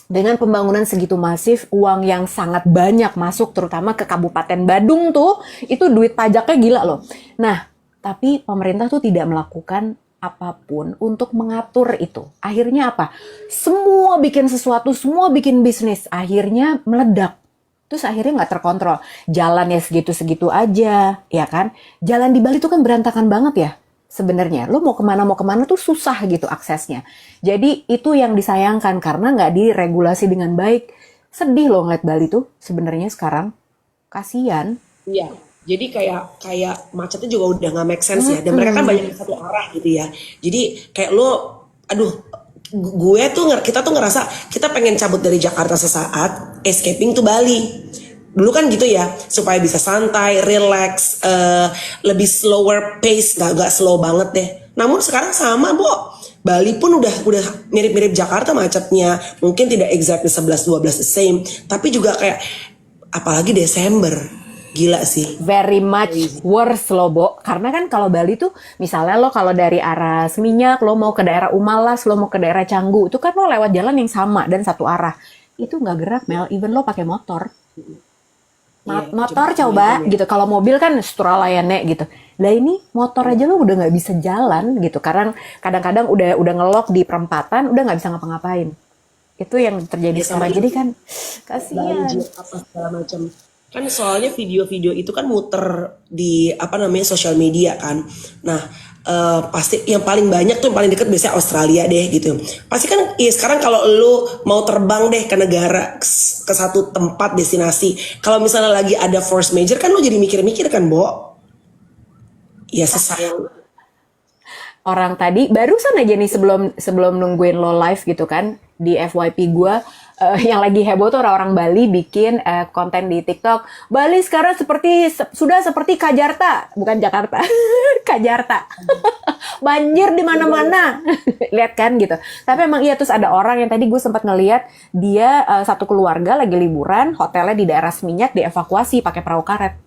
dengan pembangunan segitu masif, uang yang sangat banyak masuk terutama ke Kabupaten Badung tuh, itu duit pajaknya gila loh. Nah, tapi pemerintah tuh tidak melakukan apapun untuk mengatur itu. Akhirnya apa? Semua bikin sesuatu, semua bikin bisnis. Akhirnya meledak. Terus akhirnya nggak terkontrol. Jalan ya segitu-segitu aja, ya kan? Jalan di Bali tuh kan berantakan banget ya. Sebenarnya, lo mau kemana tuh susah gitu aksesnya. Jadi itu yang disayangkan karena nggak diregulasi dengan baik. Sedih loh ngeliat Bali tuh sebenarnya sekarang. Kasian. Iya. Jadi kayak macetnya juga udah nggak make sense ya. Dan mereka kan banyak satu arah gitu ya. Jadi kayak lo, aduh, kita tuh ngerasa kita pengen cabut dari Jakarta sesaat, escaping to Bali. Dulu kan gitu ya, supaya bisa santai, relax, lebih slower pace, gak slow banget deh. Namun sekarang sama, Bo. Bali pun udah mirip-mirip Jakarta macetnya. Mungkin tidak exactly 11-12 the same, tapi juga kayak apalagi Desember. Gila sih. Very much worse loh, Bo. Karena kan kalau Bali tuh, misalnya lo kalau dari arah Seminyak, lo mau ke daerah Umalas, lo mau ke daerah Canggu, itu kan lo lewat jalan yang sama dan satu arah. Itu nggak gerak, Mel. Even lo pakai motor. Motor coba gitu. Kalau mobil kan setralayannya gitu. Lah ini motor aja lo udah nggak bisa jalan gitu. Karena kadang-kadang udah ngelok di perempatan, udah nggak bisa ngapa-ngapain. Itu yang terjadi sama. Jadi kan kasihan. Banjir apa segala macam. Kan soalnya video-video itu kan muter di sosial media kan. Nah, pasti yang paling banyak tuh yang paling deket biasanya Australia deh gitu. Pasti kan sekarang kalau lu mau terbang deh ke negara ke satu tempat destinasi, kalau misalnya lagi ada force major kan lu jadi mikir-mikir kan, Bo. Ya sesayang orang tadi barusan aja nih sebelum nungguin lo live gitu kan di FYP gue yang lagi heboh tuh orang-orang Bali bikin konten di TikTok. Bali sekarang sudah seperti Kajarta, bukan Jakarta. Kajarta. Banjir di mana-mana. Lihat kan gitu. Tapi emang iya, terus ada orang yang tadi gue sempat ngeliat dia satu keluarga lagi liburan, hotelnya di daerah Seminyak dievakuasi pakai perahu karet.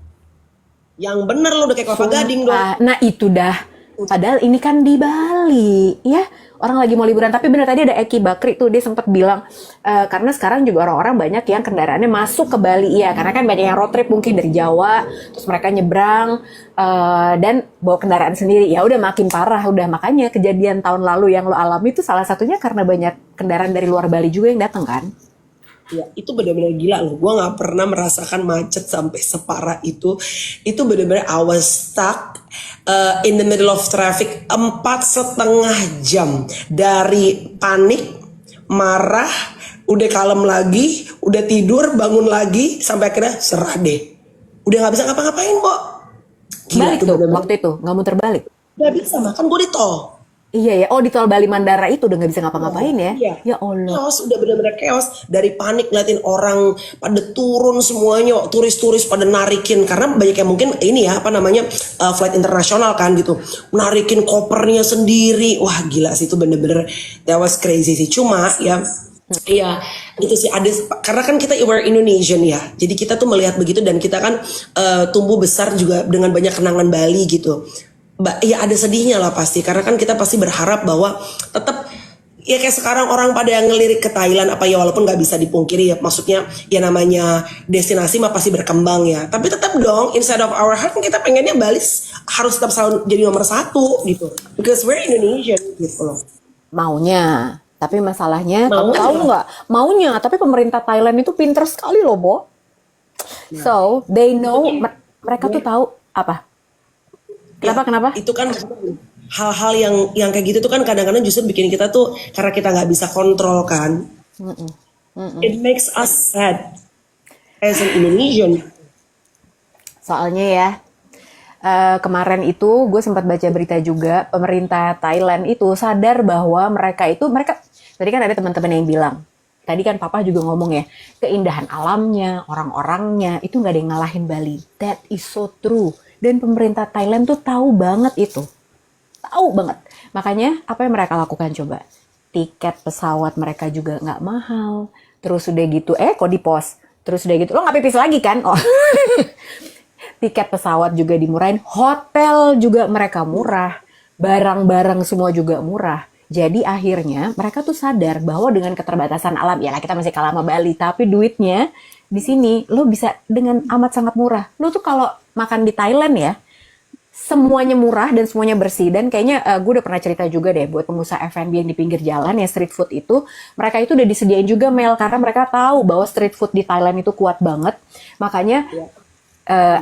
yang bener lo udah kayak Kelapa Gading dong. Nah itu dah. Padahal ini kan di Bali, ya orang lagi mau liburan. Tapi benar tadi ada Eki Bakri tuh dia sempat bilang karena sekarang juga orang-orang banyak yang kendaraannya masuk ke Bali ya, karena kan banyak yang road trip mungkin dari Jawa, terus mereka nyebrang dan bawa kendaraan sendiri. Ya udah makin parah, udah makanya kejadian tahun lalu yang lo alami itu salah satunya karena banyak kendaraan dari luar Bali juga yang datang kan. Ya, itu benar-benar gila loh. Gue nggak pernah merasakan macet sampai separah itu. Itu benar-benar I was stuck in the middle of traffic 4,5 jam dari panik, marah, udah kalem lagi, udah tidur, bangun lagi, sampai akhirnya serah deh. Udah nggak bisa ngapa-ngapain kok. Balik tuh waktu itu nggak muter balik. Gak bisa, makan gue di tol. Iya ya, oh di tol Bali Mandara itu udah nggak bisa ngapa-ngapain ya? Iya. Ya Allah. Chaos, udah bener-bener chaos. Dari panik ngeliatin orang pada turun semuanya, turis-turis pada narikin. Karena banyak yang mungkin ini ya, flight internasional kan gitu. Narikin kopernya sendiri. Wah gila sih, itu bener-bener that was crazy sih. Cuma ya, iya itu sih ada, karena kan kita we're Indonesian ya. Jadi kita tuh melihat begitu dan kita kan tumbuh besar juga dengan banyak kenangan Bali gitu. Ya ada sedihnya lah pasti, karena kan kita pasti berharap bahwa tetap ya kayak sekarang orang pada yang ngelirik ke Thailand apa ya, walaupun nggak bisa dipungkiri ya, maksudnya ya namanya destinasi mah pasti berkembang ya, tapi tetap dong inside of our heart kita pengennya Bali harus tetap selalu jadi nomor 1 gitu, because we're Indonesian gitu loh. Maunya, tapi masalahnya kamu tahu nggak? Maunya, tapi pemerintah Thailand itu pinter sekali loh, Bo. So they know, mereka tuh tahu apa? Kenapa? Itu kan hal-hal yang kayak gitu tuh kan kadang-kadang justru bikin kita tuh, karena kita nggak bisa kontrol kan. It makes us sad as an Indonesian. Soalnya ya, kemarin itu gue sempat baca berita juga, pemerintah Thailand itu sadar bahwa mereka tadi kan ada teman-teman yang bilang, tadi kan Papa juga ngomong ya, keindahan alamnya, orang-orangnya itu nggak ada yang ngalahin Bali. That is so true. Dan pemerintah Thailand tuh tahu banget itu. Tahu banget. Makanya apa yang mereka lakukan coba? Tiket pesawat mereka juga nggak mahal. Terus udah gitu, kok di pos? Terus udah gitu, lo nggak pipis lagi kan? Oh. Tiket pesawat juga dimurahin, hotel juga mereka murah, barang-barang semua juga murah. Jadi akhirnya mereka tuh sadar bahwa dengan keterbatasan alam, ya lah kita masih kalah sama Bali, tapi duitnya di sini lo bisa dengan amat sangat murah. Lo tuh kalau makan di Thailand ya, semuanya murah dan semuanya bersih. Dan kayaknya gue udah pernah cerita juga deh buat pengusaha F&B yang di pinggir jalan ya, street food itu, mereka itu udah disediain juga Mel, karena mereka tahu bahwa street food di Thailand itu kuat banget. Makanya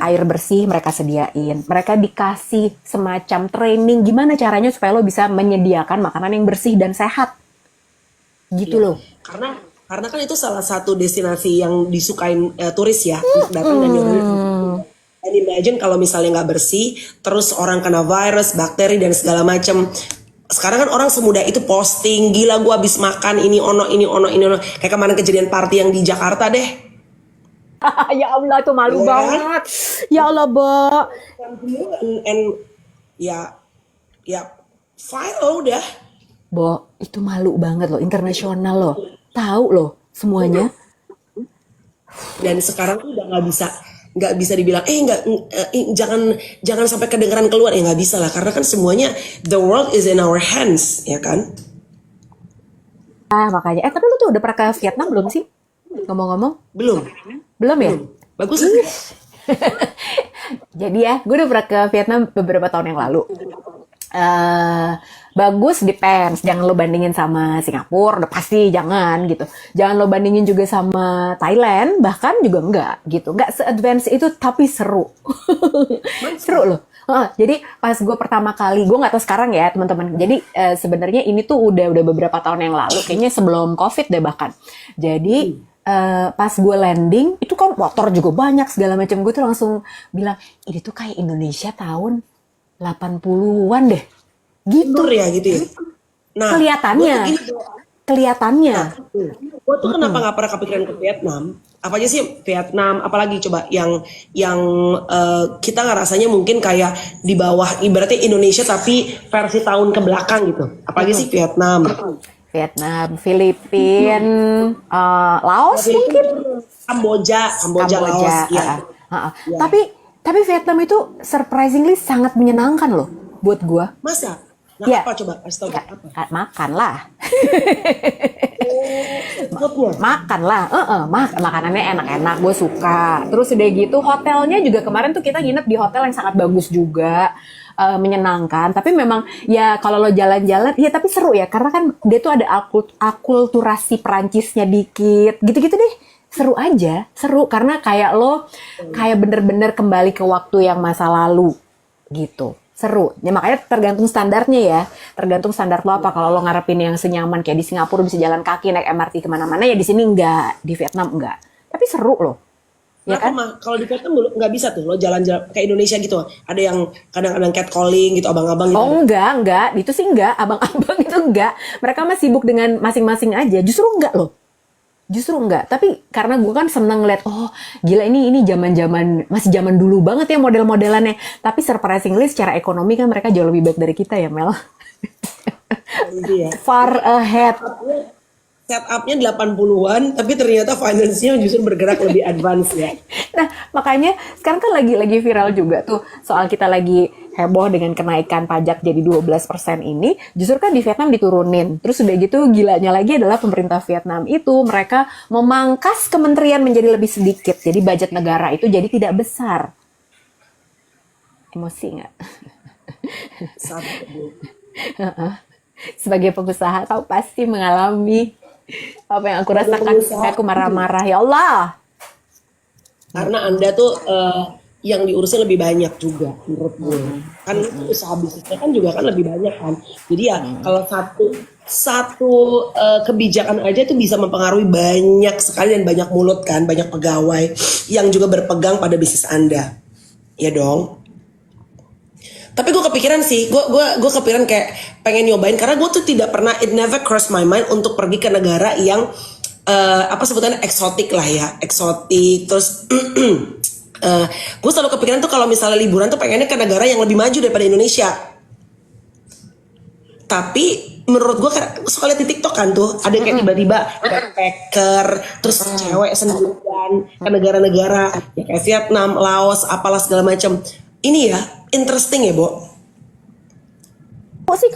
air bersih mereka sediain. Mereka dikasih semacam training gimana caranya supaya lo bisa menyediakan makanan yang bersih dan sehat. Gitu loh. Karena kan itu salah satu destinasi yang disukain turis ya, untuk datang dan nyobain. And imagine kalau misalnya nggak bersih, terus orang kena virus, bakteri dan segala macam. Sekarang kan orang semudah itu posting, gila gua habis makan ini ono. Kayak kemarin kejadian party yang di Jakarta deh. Ya Allah, itu malu banget. Ya Allah, Bo. And ya viral udah. Bo, itu malu banget loh, internasional loh. Tahu loh semuanya. Dan sekarang tuh udah nggak bisa dibilang jangan sampai kedengeran keluar, ya nggak bisa lah, karena kan semuanya the world is in our hands, ya kan. Makanya tapi lu tuh udah pernah ke Vietnam belum sih? Ngomong-ngomong, Belum ya? bagus. Jadi ya, gue udah pernah ke Vietnam beberapa tahun yang lalu. Bagus, depends. Jangan lo bandingin sama Singapura, udah pasti jangan gitu. Jangan lo bandingin juga sama Thailand, bahkan juga enggak gitu. Enggak se-advance itu, tapi seru. Seru loh. Jadi pas gue pertama kali, gue nggak tahu sekarang ya teman-teman. Jadi sebenarnya ini tuh udah beberapa tahun yang lalu, kayaknya sebelum COVID deh bahkan. Jadi pas gue landing, itu kan motor juga banyak segala macam. Gue tuh langsung bilang, ini tuh kayak Indonesia tahun 80-an deh. Gitu. Tur ya gitu ya. Nah, kelihatannya. Gue tuh kenapa nggak pernah kepikiran ke Vietnam? Apa aja sih Vietnam? Apalagi coba yang kita ngerasanya mungkin kayak di bawah ibaratnya Indonesia tapi versi tahun ke belakang gitu. Apalagi sih Vietnam, Filipina, Laos mungkin. Kamboja, Laos. Ya. Tapi Vietnam itu surprisingly sangat menyenangkan loh buat gua. Masa? Nah, Ya. apa coba? Kasih tau apa? Makan lah. Foodnya. Makan lah, makanannya enak-enak, gue suka. Terus udah gitu hotelnya juga kemarin tuh kita nginep di hotel yang sangat bagus juga, menyenangkan. Tapi memang ya kalau lo jalan-jalan, ya tapi seru ya karena kan dia tuh ada akulturasi Perancisnya dikit, gitu-gitu deh. Seru aja, seru karena kayak lo kayak bener-bener kembali ke waktu yang masa lalu gitu. Seru. Ya makanya tergantung standarnya ya. Tergantung standar lo apa. Kalau lo ngarepin yang senyaman kayak di Singapura bisa jalan kaki naik MRT kemana-mana, ya di sini enggak, di Vietnam enggak. Tapi seru loh. Ya kan? Kalau di Vietnam nggak bisa tuh lo jalan-jalan kayak Indonesia gitu. Ada yang kadang-kadang catcalling gitu, abang-abang gitu. Oh enggak. Itu sih enggak. Abang-abang itu enggak. Mereka mah sibuk dengan masing-masing aja. Justru enggak loh. Justru enggak, tapi karena gue kan seneng ngeliat, oh gila ini zaman-zaman, masih zaman dulu banget ya model-modelannya. Tapi surprisingly secara ekonomi kan mereka jauh lebih baik dari kita ya Mel. Iya. Far ahead. Setupnya 80-an, tapi ternyata finance-nya justru bergerak lebih advance ya. Nah makanya sekarang kan lagi viral juga tuh soal kita lagi heboh dengan kenaikan pajak jadi 12% ini. Justru kan di Vietnam diturunin. Terus udah gitu gilanya lagi adalah pemerintah Vietnam itu mereka memangkas kementerian menjadi lebih sedikit. Jadi budget negara itu jadi tidak besar. Emosi nggak? Sebagai pengusaha tahu pasti mengalami apa yang aku rasakan ketika aku marah-marah. Ya Allah. Karena Anda tuh yang diurusnya lebih banyak juga menurut gue. Kan usaha bisnisnya kan juga kan lebih banyak kan. Jadi ya kalau satu kebijakan aja tuh bisa mempengaruhi banyak sekali dan banyak mulut kan, banyak pegawai yang juga berpegang pada bisnis Anda. Ya dong. Tapi gue kepikiran sih, gue kepikiran kayak pengen nyobain karena gue tuh tidak pernah, it never cross my mind untuk pergi ke negara yang apa sebutannya eksotik lah ya, eksotik. Terus gue selalu kepikiran tuh kalau misalnya liburan tuh pengennya ke negara yang lebih maju daripada Indonesia. Tapi menurut gue suka lihat di TikTok kan tuh ada yang kayak tiba-tiba backpacker terus cewek sendirian ke negara-negara ya kayak Vietnam, Laos, apalah segala macam. Ini ya interesting ya, Bo. Kok sih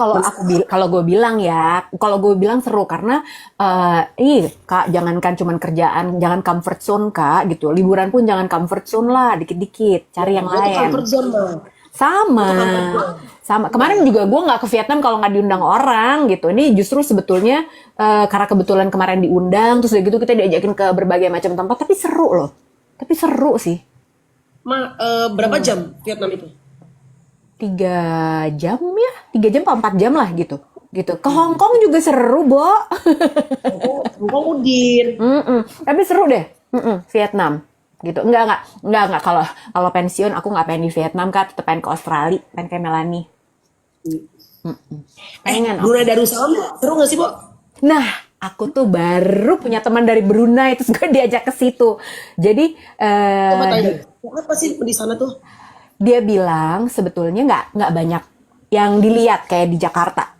kalau gue bilang ya, kalau gue bilang seru karena Kak, jangankan cuman kerjaan, jangan comfort zone Kak gitu. Liburan pun jangan comfort zone lah, dikit-dikit cari yang Itu lain. comfort zone mah. Sama. Kemarin juga gue nggak ke Vietnam kalau nggak diundang orang gitu. Ini justru sebetulnya karena kebetulan kemarin diundang, terus udah gitu kita diajakin ke berbagai macam tempat. Tapi seru loh. Tapi seru sih. Berapa jam Vietnam itu? 3 jam ya, 3 jam atau 4 jam lah gitu. Ke Hong Kong juga seru, Bo. Hong Kong Udin. Tapi seru deh, Vietnam gitu. Enggak. Kalau pensiun aku nggak pengen di Vietnam Kak, tetep pengen ke Australia, pengen kayak Melanie. Pengen. Brunei Darussalam seru nggak sih, Bo? Nah, aku tuh baru punya teman dari Brunei, terus gue diajak ke situ. Jadi Coba tanya, apa sih di sana tuh? dia bilang sebetulnya nggak banyak yang dilihat kayak di Jakarta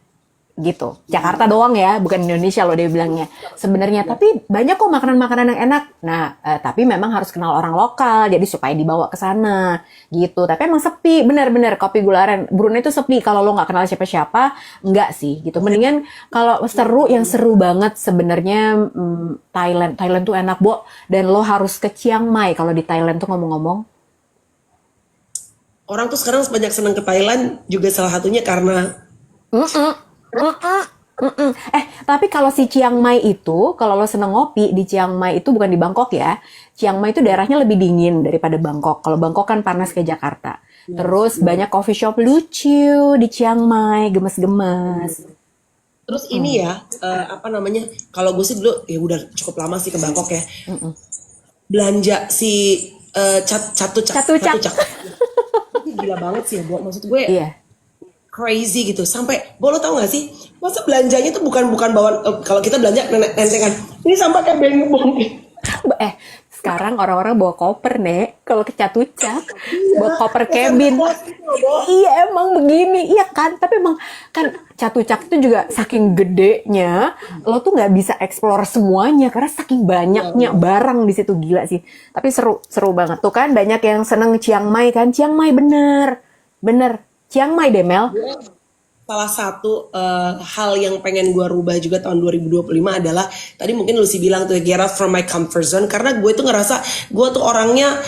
gitu. Jakarta doang ya, bukan Indonesia loh dia bilangnya. Sebenarnya tapi banyak kok makanan-makanan yang enak. Nah, tapi memang harus kenal orang lokal jadi supaya dibawa ke sana gitu. Tapi emang sepi, benar-benar kopi gula aren. Brunei itu sepi kalau lo nggak kenal siapa-siapa, enggak sih gitu. Mendingan kalau seru yang seru banget sebenarnya Thailand. Thailand tuh enak, Bo. Dan lo harus ke Chiang Mai kalau di Thailand tuh ngomong-ngomong. Orang tuh sekarang banyak senang ke Thailand juga salah satunya karena Tapi kalau si Chiang Mai itu, kalau lo seneng ngopi di Chiang Mai itu bukan di Bangkok ya. Chiang Mai itu daerahnya lebih dingin daripada Bangkok. Kalau Bangkok kan panas kayak Jakarta. Terus banyak coffee shop lucu di Chiang Mai, gemes-gemes. terus ini ya apa namanya? Kalau gue sih dulu ya udah cukup lama sih ke Bangkok ya. Belanja si catucak. Gila banget sih ya, Bu. Maksud gue Iya. crazy gitu. Sampai, Bo, lo tau gak sih? Masa belanjanya tuh bukan bawa kalau kita belanja nentengan. Ini sampai kayak bengong. Sekarang orang-orang bawa koper, Nek. Kalau ke Catucak, bawa koper cabin. Iya, emang begini. Iya kan? Tapi emang kan Catucak itu juga saking gedenya, lo tuh nggak bisa explore semuanya karena saking banyaknya barang di situ, gila sih. Tapi seru banget. Tuh kan banyak yang seneng Chiang Mai kan? Chiang Mai bener. Chiang Mai deh, Mel. Salah satu hal yang pengen gue rubah juga tahun 2025 adalah tadi mungkin Lucy bilang tuh get out from my comfort zone karena gue tuh ngerasa gue tuh orangnya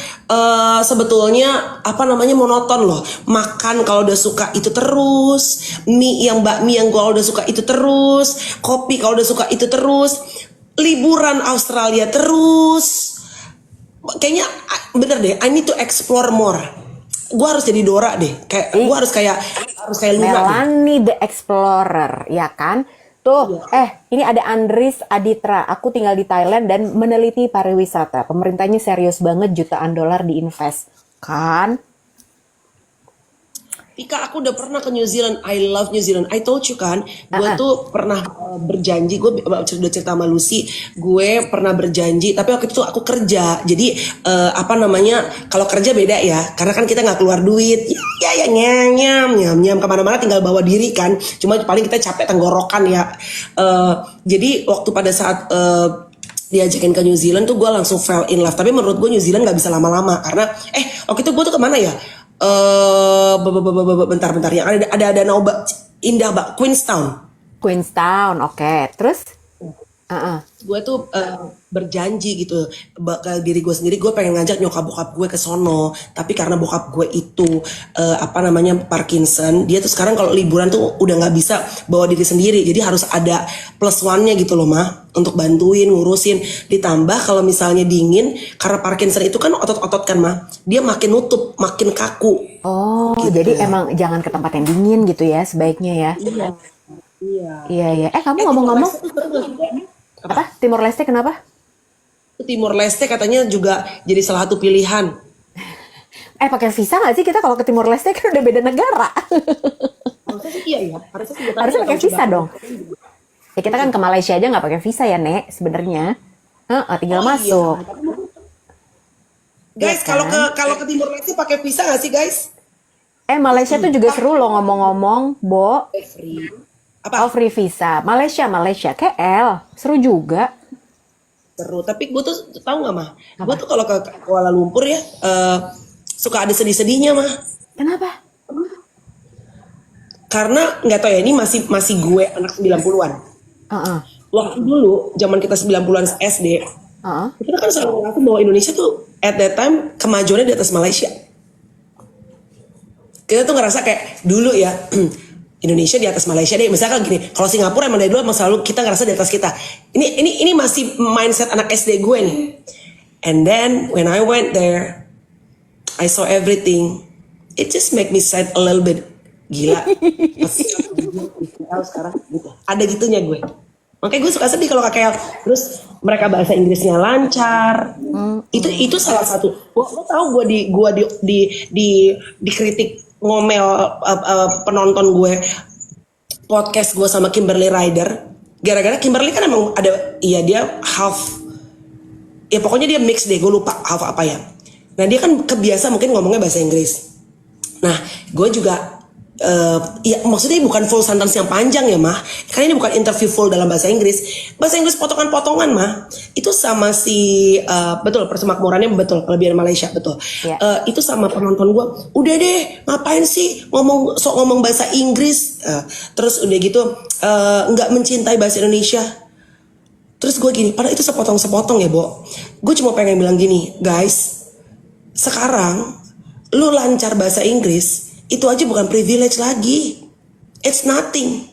sebetulnya apa namanya monoton loh, makan kalau udah suka itu terus, bakmi yang gue udah suka itu terus, kopi kalau udah suka itu terus, liburan Australia terus, kayaknya bener deh I need to explore more. Gue harus jadi Dora deh, gue harus kayak Luna Melanie the Explorer, ya kan? Tuh, ini ada Andris Aditra. Aku tinggal di Thailand dan meneliti pariwisata. Pemerintahnya serius banget, jutaan dolar diinvest. Kan? Tika, aku udah pernah ke New Zealand. I love New Zealand. I told you kan, gue tuh pernah berjanji. Gue udah cerita sama Lucy. Gue pernah berjanji, tapi waktu itu aku kerja. Jadi apa namanya? Kalau kerja beda ya, karena kan kita nggak keluar duit. Ya nyam kemana-mana tinggal bawa diri kan. Cuma paling kita capek tenggorokan ya. Jadi waktu pada saat diajakin ke New Zealand tuh gue langsung fell in love. Tapi menurut gue New Zealand nggak bisa lama-lama karena waktu itu gue tuh kemana ya? Bentar yang ada danau indah Queenstown, oke. Terus gue tuh berjanji gitu ke diri gue sendiri, gue pengen ngajak nyokap bokap gue ke sono, tapi karena bokap gue itu apa namanya Parkinson, dia tuh sekarang kalau liburan tuh udah nggak bisa bawa diri sendiri, jadi harus ada plus one-nya gitu loh mah, untuk bantuin ngurusin. Ditambah kalau misalnya dingin, karena Parkinson itu kan otot-otot kan mah, dia makin nutup, makin kaku. Oh, gitu. Jadi emang jangan ke tempat yang dingin gitu ya sebaiknya ya. Iya. Kamu ngomong-ngomong apa? Timor Leste kenapa? Timor Leste katanya juga jadi salah satu pilihan. Pakai visa nggak sih kita kalau ke Timor Leste kan udah beda negara? Harusnya sih iya ya. Harusnya pakai visa dong. Ya kita kan ke Malaysia aja nggak pakai visa ya Nek sebenarnya. Tinggal masuk. Guys, ya kan? kalau ke Timor Leste pakai visa nggak sih guys? Malaysia tuh juga seru loh ngomong-ngomong, Bo. Free. Apa? Oh, free visa. Malaysia, KL. Seru juga. Seru. Tapi gue tuh tahu nggak mah? Apa? Gue tuh kalau ke Kuala Lumpur ya suka ada sedih-sedihnya mah. Kenapa? Karena nggak tahu ya, ini masih gue anak 90-an. Heeh. Waktu dulu zaman kita 90-an SD, Heeh. kita kan selalu ngerasa bahwa Indonesia tuh at that time kemajuannya di atas Malaysia. Kita tuh ngerasa kayak dulu ya Indonesia di atas Malaysia deh. Misalkan gini, kalau Singapura emang dari dulu emang selalu kita ngerasa di atas kita. Ini masih mindset anak SD gue nih. And then when I went there, I saw everything. It just make me sad a little bit. Gila. Sekarang gitu. Ada gitunya gue. Makanya gue suka sedih kalau KKL. Terus mereka bahasa Inggrisnya lancar. Itu salah satu. Lo tau gue dikritik ngomel penonton gue podcast gue sama Kimberly Ryder. Gara-gara Kimberly kan emang ada, iya dia half, ya pokoknya dia mix deh, gue lupa half apa ya. Nah dia kan kebiasa mungkin ngomongnya bahasa Inggris. Nah gue juga ya maksudnya bukan full sentence yang panjang ya mah, karena ini bukan interview full dalam bahasa Inggris potongan-potongan mah. Itu sama si betul persemakmurannya betul kelebihan Malaysia betul. Yeah. Itu sama penonton gue, udah deh ngapain sih ngomong bahasa Inggris, terus udah gitu nggak mencintai bahasa Indonesia. Terus gue gini, padahal itu sepotong-sepotong ya Bo. Gue cuma pengen bilang gini, guys, sekarang lu lancar bahasa Inggris itu aja bukan privilege lagi. It's nothing.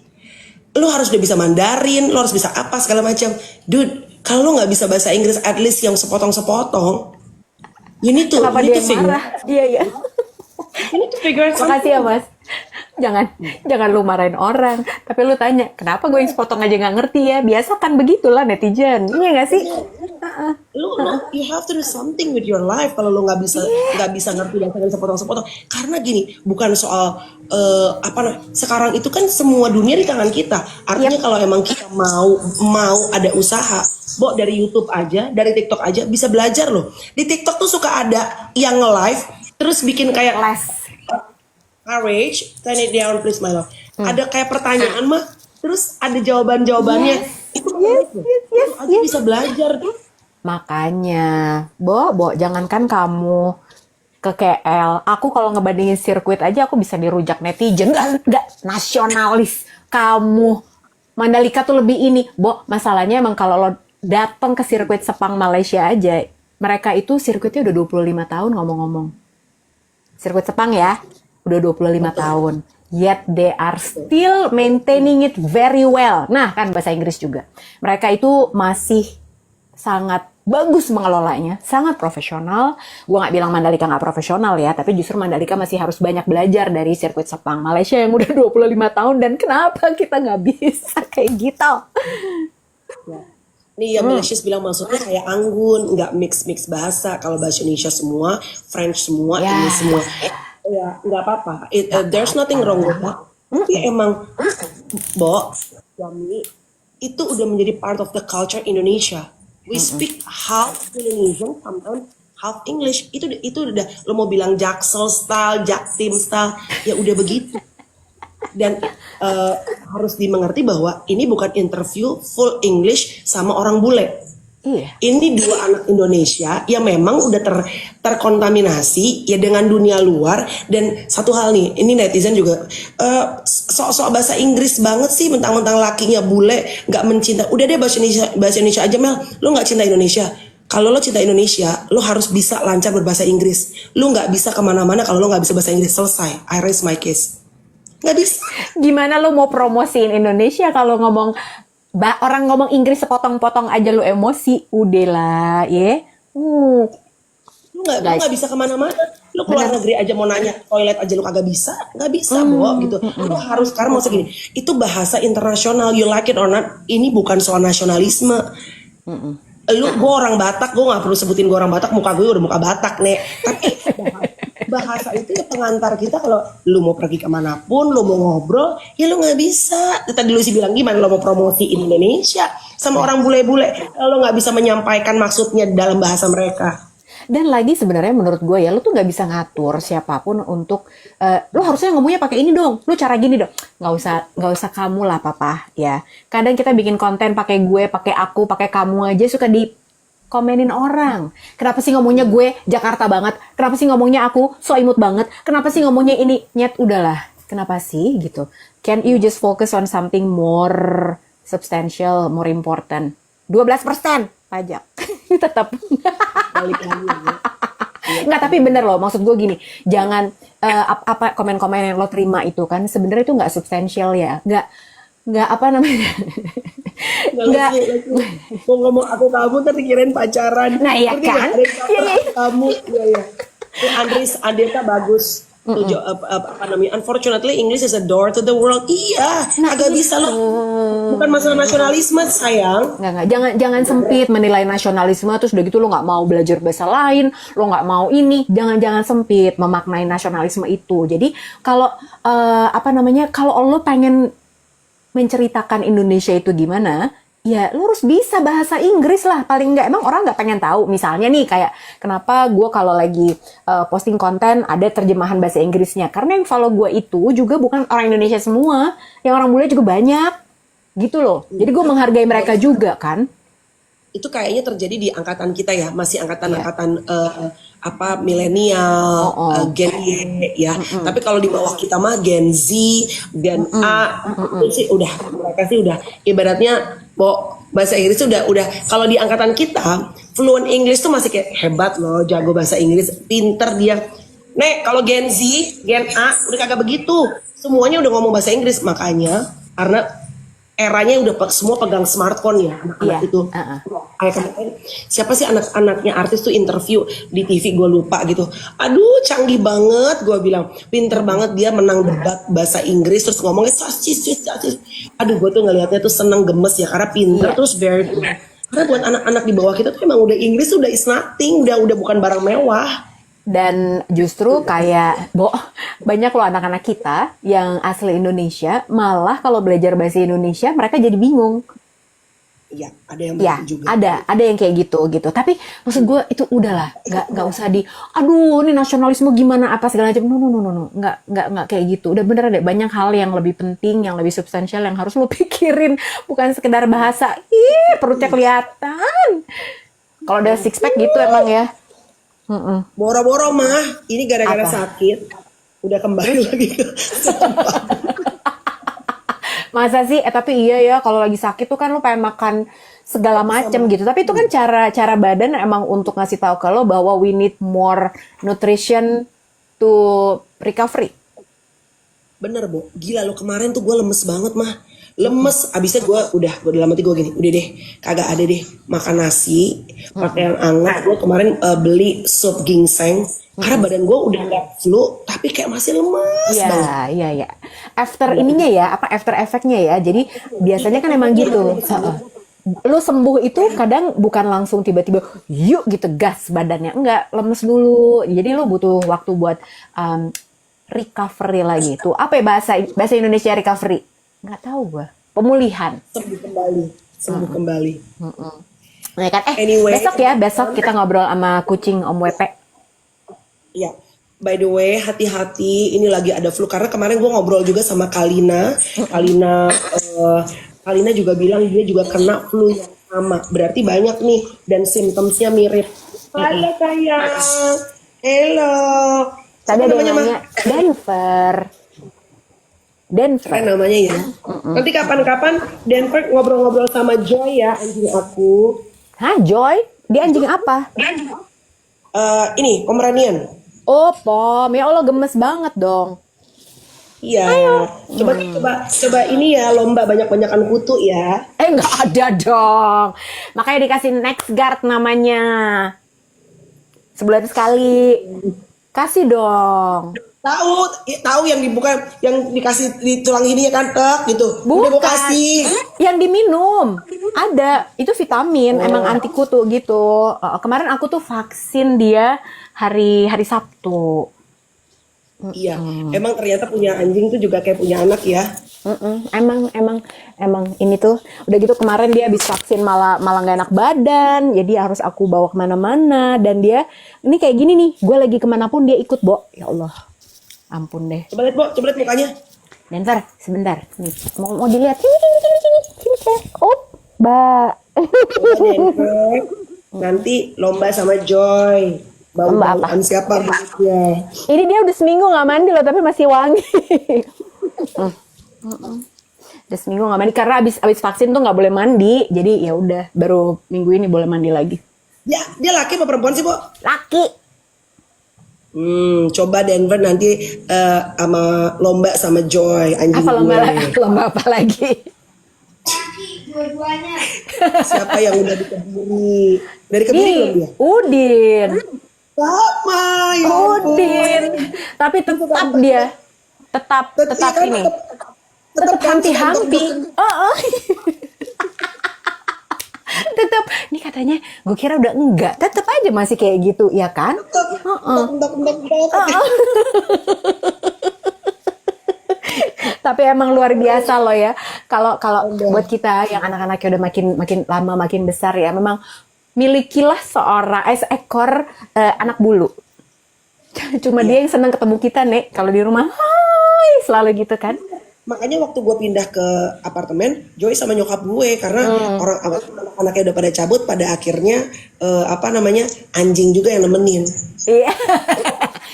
Lu harus udah bisa Mandarin, lu harus bisa apa segala macam. Dude, kalau lu nggak bisa bahasa Inggris, at least yang sepotong-sepotong, you need to marah? Iya. You need to figure it out. Makasih ya Mas. Jangan lu marahin orang, tapi lu tanya kenapa gue yang sepotong aja nggak ngerti ya. Biasa kan begitulah netizen. Iya nggak sih? You have to do something with your life kalau lu nggak bisa ngerti dan sepotong-sepotong. Karena gini, bukan soal sekarang itu kan semua dunia di tangan kita. Artinya kalau emang kita mau ada usaha, Bo, dari YouTube aja, dari TikTok aja bisa belajar loh. Di TikTok tuh suka ada yang nge-live terus bikin kayak Les. Courage, turn it down please my love. Ada kayak pertanyaan mah, terus ada jawabannya. Itu aja bisa belajar tuh. Makanya, Bo, jangankan kamu ke KL, aku kalau ngebandingin sirkuit aja aku bisa dirujak netizen. Enggak nasionalis. Kamu Mandalika tuh lebih ini, Bo. Masalahnya emang kalau lo datang ke sirkuit Sepang Malaysia aja, mereka itu sirkuitnya udah 25 tahun ngomong-ngomong. Sirkuit Sepang ya, udah 25 tahun. Yet they are still maintaining it very well. Nah, kan bahasa Inggris juga. Mereka itu masih sangat bagus mengelolanya, sangat profesional. Gue nggak bilang Mandalika nggak profesional ya, tapi justru Mandalika masih harus banyak belajar dari sirkuit Sepang Malaysia yang udah 25 tahun. Dan kenapa kita nggak bisa kayak gitu? Nih yang Malaysia bilang maksudnya kayak anggun, nggak mix bahasa. Kalau bahasa Indonesia semua, French semua, ini semua. Ya nggak apa-apa. There's nothing wrong with that. Tapi emang, Bo, Yami, itu udah menjadi part of the culture Indonesia. We speak half Indonesian, sometimes half English. Itu udah, lo mau bilang Jaksel style, Jaktim style, ya udah begitu. Dan harus dimengerti bahwa ini bukan interview full English sama orang bule. Iya. Ini dua anak Indonesia yang memang udah terkontaminasi ya dengan dunia luar. Dan satu hal nih, ini netizen juga sok-sok bahasa Inggris banget sih, mentang-mentang lakinya bule nggak mencinta. Udah deh bahasa Indonesia aja Mel, lo nggak cinta Indonesia. Kalau lo cinta Indonesia, lo harus bisa lancar berbahasa Inggris. Lo nggak bisa kemana-mana kalau lo nggak bisa bahasa Inggris. Selesai, I raise my case. Nggak bisa. Gimana lo mau promosiin Indonesia kalau orang ngomong Inggris sepotong-potong aja lo emosi? Udah lah, ya. Lu nggak bisa kemana-mana. Lu keluar negeri aja mau nanya toilet aja lu kagak bisa, nggak bisa Bo gitu. Lu harus sekarang mau segini. Itu bahasa internasional, you like it or not. Ini bukan soal nasionalisme. Gue orang Batak, gue nggak perlu sebutin gue orang Batak, muka gue udah muka Batak nih. Tapi bahasa itu ya pengantar kita kalau lu mau pergi kemanapun, lu mau ngobrol, ya lu nggak bisa. Tadi lu sih bilang gimana lu mau promosi Indonesia sama orang bule-bule, lu nggak bisa menyampaikan maksudnya dalam bahasa mereka. Dan lagi sebenarnya menurut gue ya, lu tuh nggak bisa ngatur siapapun untuk lu harusnya ngomongnya pakai ini dong, lu cara gini dong. Nggak usah kamu lah papa ya. Kadang kita bikin konten pakai gue, pakai aku, pakai kamu aja suka di komenin orang. Kenapa sih ngomongnya gue Jakarta banget? Kenapa sih ngomongnya aku so imut banget? Kenapa sih ngomongnya ini? Nyet, udahlah. Kenapa sih gitu? Can you just focus on something more substantial, more important? 12% pajak. Tetap. Balik lagi ya. Nggak, tapi bener loh. Maksud gue gini, jangan apa komen-komen yang lo terima itu kan sebenarnya itu nggak substansial ya. Nggak apa namanya? Nggak. Mau ngomong aku kamu ntar dikirain pacaran. Nah, iya Ngerti kan? nggak? Ada yang Iya, iya. kamu, iya. Andres Andeka bagus. Apa namanya? Unfortunately, English is a door to the world. Iya, Nah, agak bisa loh. Bukan masalah nasionalisme, sayang. Nggak. Jangan sempit menilai nasionalisme terus udah gitu lo nggak mau belajar bahasa lain, lo nggak mau ini. Jangan sempit memaknai nasionalisme itu. Jadi kalau apa namanya? Kalau lo pengen menceritakan Indonesia itu gimana, ya lo harus bisa bahasa Inggris lah. Paling nggak, emang orang nggak pengen tahu. Misalnya nih kayak kenapa gue kalau lagi posting konten ada terjemahan bahasa Inggrisnya. Karena yang follow gue itu juga bukan orang Indonesia semua. Yang orang bule juga banyak. Gitu loh. Jadi gue menghargai mereka juga kan. Itu kayaknya terjadi di angkatan kita ya, masih angkatan-angkatan apa milenial, Gen Y ya. Tapi kalau di bawah kita mah Gen Z, Gen A, itu sih udah mereka sih udah ibaratnya bahasa Inggris tuh udah kalau di angkatan kita fluent English tuh masih kayak hebat loh, jago bahasa Inggris, pinter dia. Nek, kalau Gen Z, Gen A udah kagak begitu. Semuanya udah ngomong bahasa Inggris, makanya karena eranya udah semua pegang smartphone ya anak-anak itu. Kayak kemarin siapa sih anak-anaknya artis tuh interview di TV gue lupa gitu. Aduh canggih banget gue bilang, pinter banget dia menang debat bahasa Inggris terus ngomongnya sasis. Aduh gue tuh ngelihatnya tuh seneng gemes ya karena pinter terus very good. Karena buat anak-anak di bawah kita tuh emang udah Inggris udah is nothing, udah bukan barang mewah. Dan justru kayak banyak loh anak-anak kita yang asli Indonesia malah kalau belajar bahasa Indonesia mereka jadi bingung. Iya, ada yang Ya, begitu juga. ada yang kayak gitu. Tapi maksud gue itu udahlah, nggak usah aduh ini nasionalisme gimana apa segala macam. No, nggak kayak gitu. Udah bener ada banyak hal yang lebih penting, yang lebih substansial yang harus lo pikirin, bukan sekedar bahasa. Ih, perutnya kelihatan. Kalau ada six pack gitu emang ya. Boro-boro mah, ini gara-gara Apa? sakit, udah kembali lagi ke Masa sih? Tapi iya ya, kalau lagi sakit tuh kan lo pengen makan segala macem gitu. Tapi itu kan cara badan emang untuk ngasih tahu ke lo bahwa we need more nutrition to recovery. Bener, Bo. Gila lo kemarin tuh gue lemes banget mah. Lemes, abisnya gue dalam hati gue gini, udah deh, kagak ada deh makan nasi, pakai yang hangat. Gue kemarin beli sup ginseng, karena badan gue udah nggak flu, tapi kayak masih lemes banget. Iya. After ininya ya, after efeknya ya. Jadi biasanya kan emang gitu. Lu sembuh itu kadang bukan langsung tiba-tiba yuk gitu gas badannya. Enggak, lemes dulu. Jadi lu butuh waktu buat recovery lagi. Tuh, apa ya bahasa Indonesia recovery? Nggak tahu gue. Pemulihan. Sembuh kembali. Ya kan? Anyway. Besok kita ngobrol sama kucing Om WP. Ya, by the way, hati-hati. Ini lagi ada flu karena kemarin gue ngobrol juga sama Kalina. Kalina juga bilang dia juga kena flu yang sama. Berarti banyak nih dan simptomsnya mirip. Halo sayang. Hello. Tadi ada yang namanya, nanya Denver. Keren namanya ya. Nanti kapan-kapan Denver ngobrol-ngobrol sama Joy ya, anjing aku. Hah, Joy? Dia anjing apa? Ini Pomeranian. Oh, Pom. Ya Allah, gemes banget dong. Iya. Coba ini ya lomba banyak-banyakan kutu ya. Nggak ada dong. Makanya dikasih next guard namanya. Sebulan sekali. Kasih dong. Tahu yang dibuka, yang dikasih di tulang ini ya kan gitu. Bukan. Udah gue kasih. Yang diminum. Ada. Itu vitamin. Emang anti kutu gitu. Kemarin aku tuh vaksin dia hari Sabtu. Iya. Emang ternyata punya anjing tuh juga kayak punya anak ya. Emang ini tuh udah gitu kemarin dia habis vaksin malah nggak enak badan, jadi harus aku bawa kemana-mana dan dia ini kayak gini nih, gue lagi kemanapun dia ikut, Bo. Ya Allah, ampun deh. Coba lihat, Bo, coba lihat mukanya. Denver, sebentar nih, mau dilihat sini saya, Mbak. Coba Denver. Nanti lomba sama Joy. Lomba apa? Bau-bauan siapa mulutnya? Ini dia udah seminggu nggak mandi loh, tapi masih wangi. Udah seminggu nggak mandi karena abis vaksin tuh nggak boleh mandi, jadi ya udah baru minggu ini boleh mandi lagi. Dia laki apa perempuan sih, Bo? Laki. Coba Denver nanti sama lomba sama Joy anjing Apa gue. lomba apa lagi? Laki dua-duanya. Siapa yang udah dikebiri? Dari kebiri belum dia? Udin. Sama, ya ampun. Udin. Tapi tetap dia. Tetap kan, ini. tetap Tetap hampi-hampi. Oh. Tetap. Ini katanya, gue kira udah enggak. Tetap aja masih kayak gitu, ya kan? Tapi emang luar biasa loh ya. Kalau buat kita yang anak-anaknya udah makin lama makin besar ya, memang milikilah seekor anak bulu. Cuma dia yang senang ketemu kita, Nek. Kalau di rumah, hai, selalu gitu kan. Makanya waktu gue pindah ke apartemen, Joy sama nyokap gue karena anak-anaknya udah pada cabut, pada akhirnya anjing juga yang nemenin. Iya.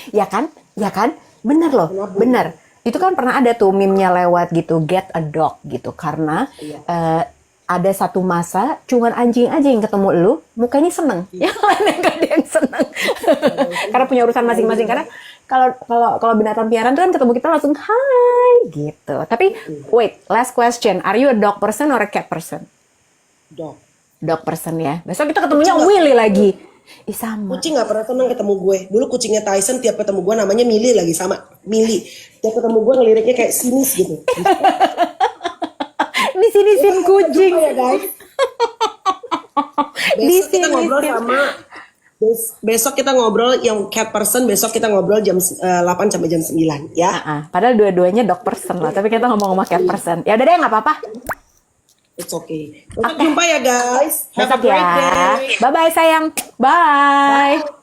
Ya kan? Bener loh, bener. Itu kan pernah ada tuh meme-nya lewat gitu, get a dog gitu. Karena ada satu masa cuman anjing aja yang ketemu lu, mukanya seneng. Yang lain gak ada yang seneng. Karena punya urusan masing-masing. Karena kalau binatang piaraan tuh kan ketemu kita langsung hai gitu. Tapi wait, last question. Are you a dog person or a cat person? Dog person ya. Besok kita ketemunya Willy lagi. Ih sama. Kucing gak pernah senang ketemu gue. Dulu kucingnya Tyson tiap ketemu gue namanya Millie lagi sama. Millie. Tiap ketemu gue ngeliriknya kayak sinis gitu. Di sini sin kucing. Ya guys. Besok kita ngobrol yang cat person, besok kita ngobrol jam 8 sampai jam 9 ya. Padahal dua-duanya dog person lah, tapi kita ngomong sama cat person. Ya udah deh, nggak apa-apa. It's okay. Sampai jumpa ya guys. Have a Besok great ya. day. Bye-bye sayang. Bye.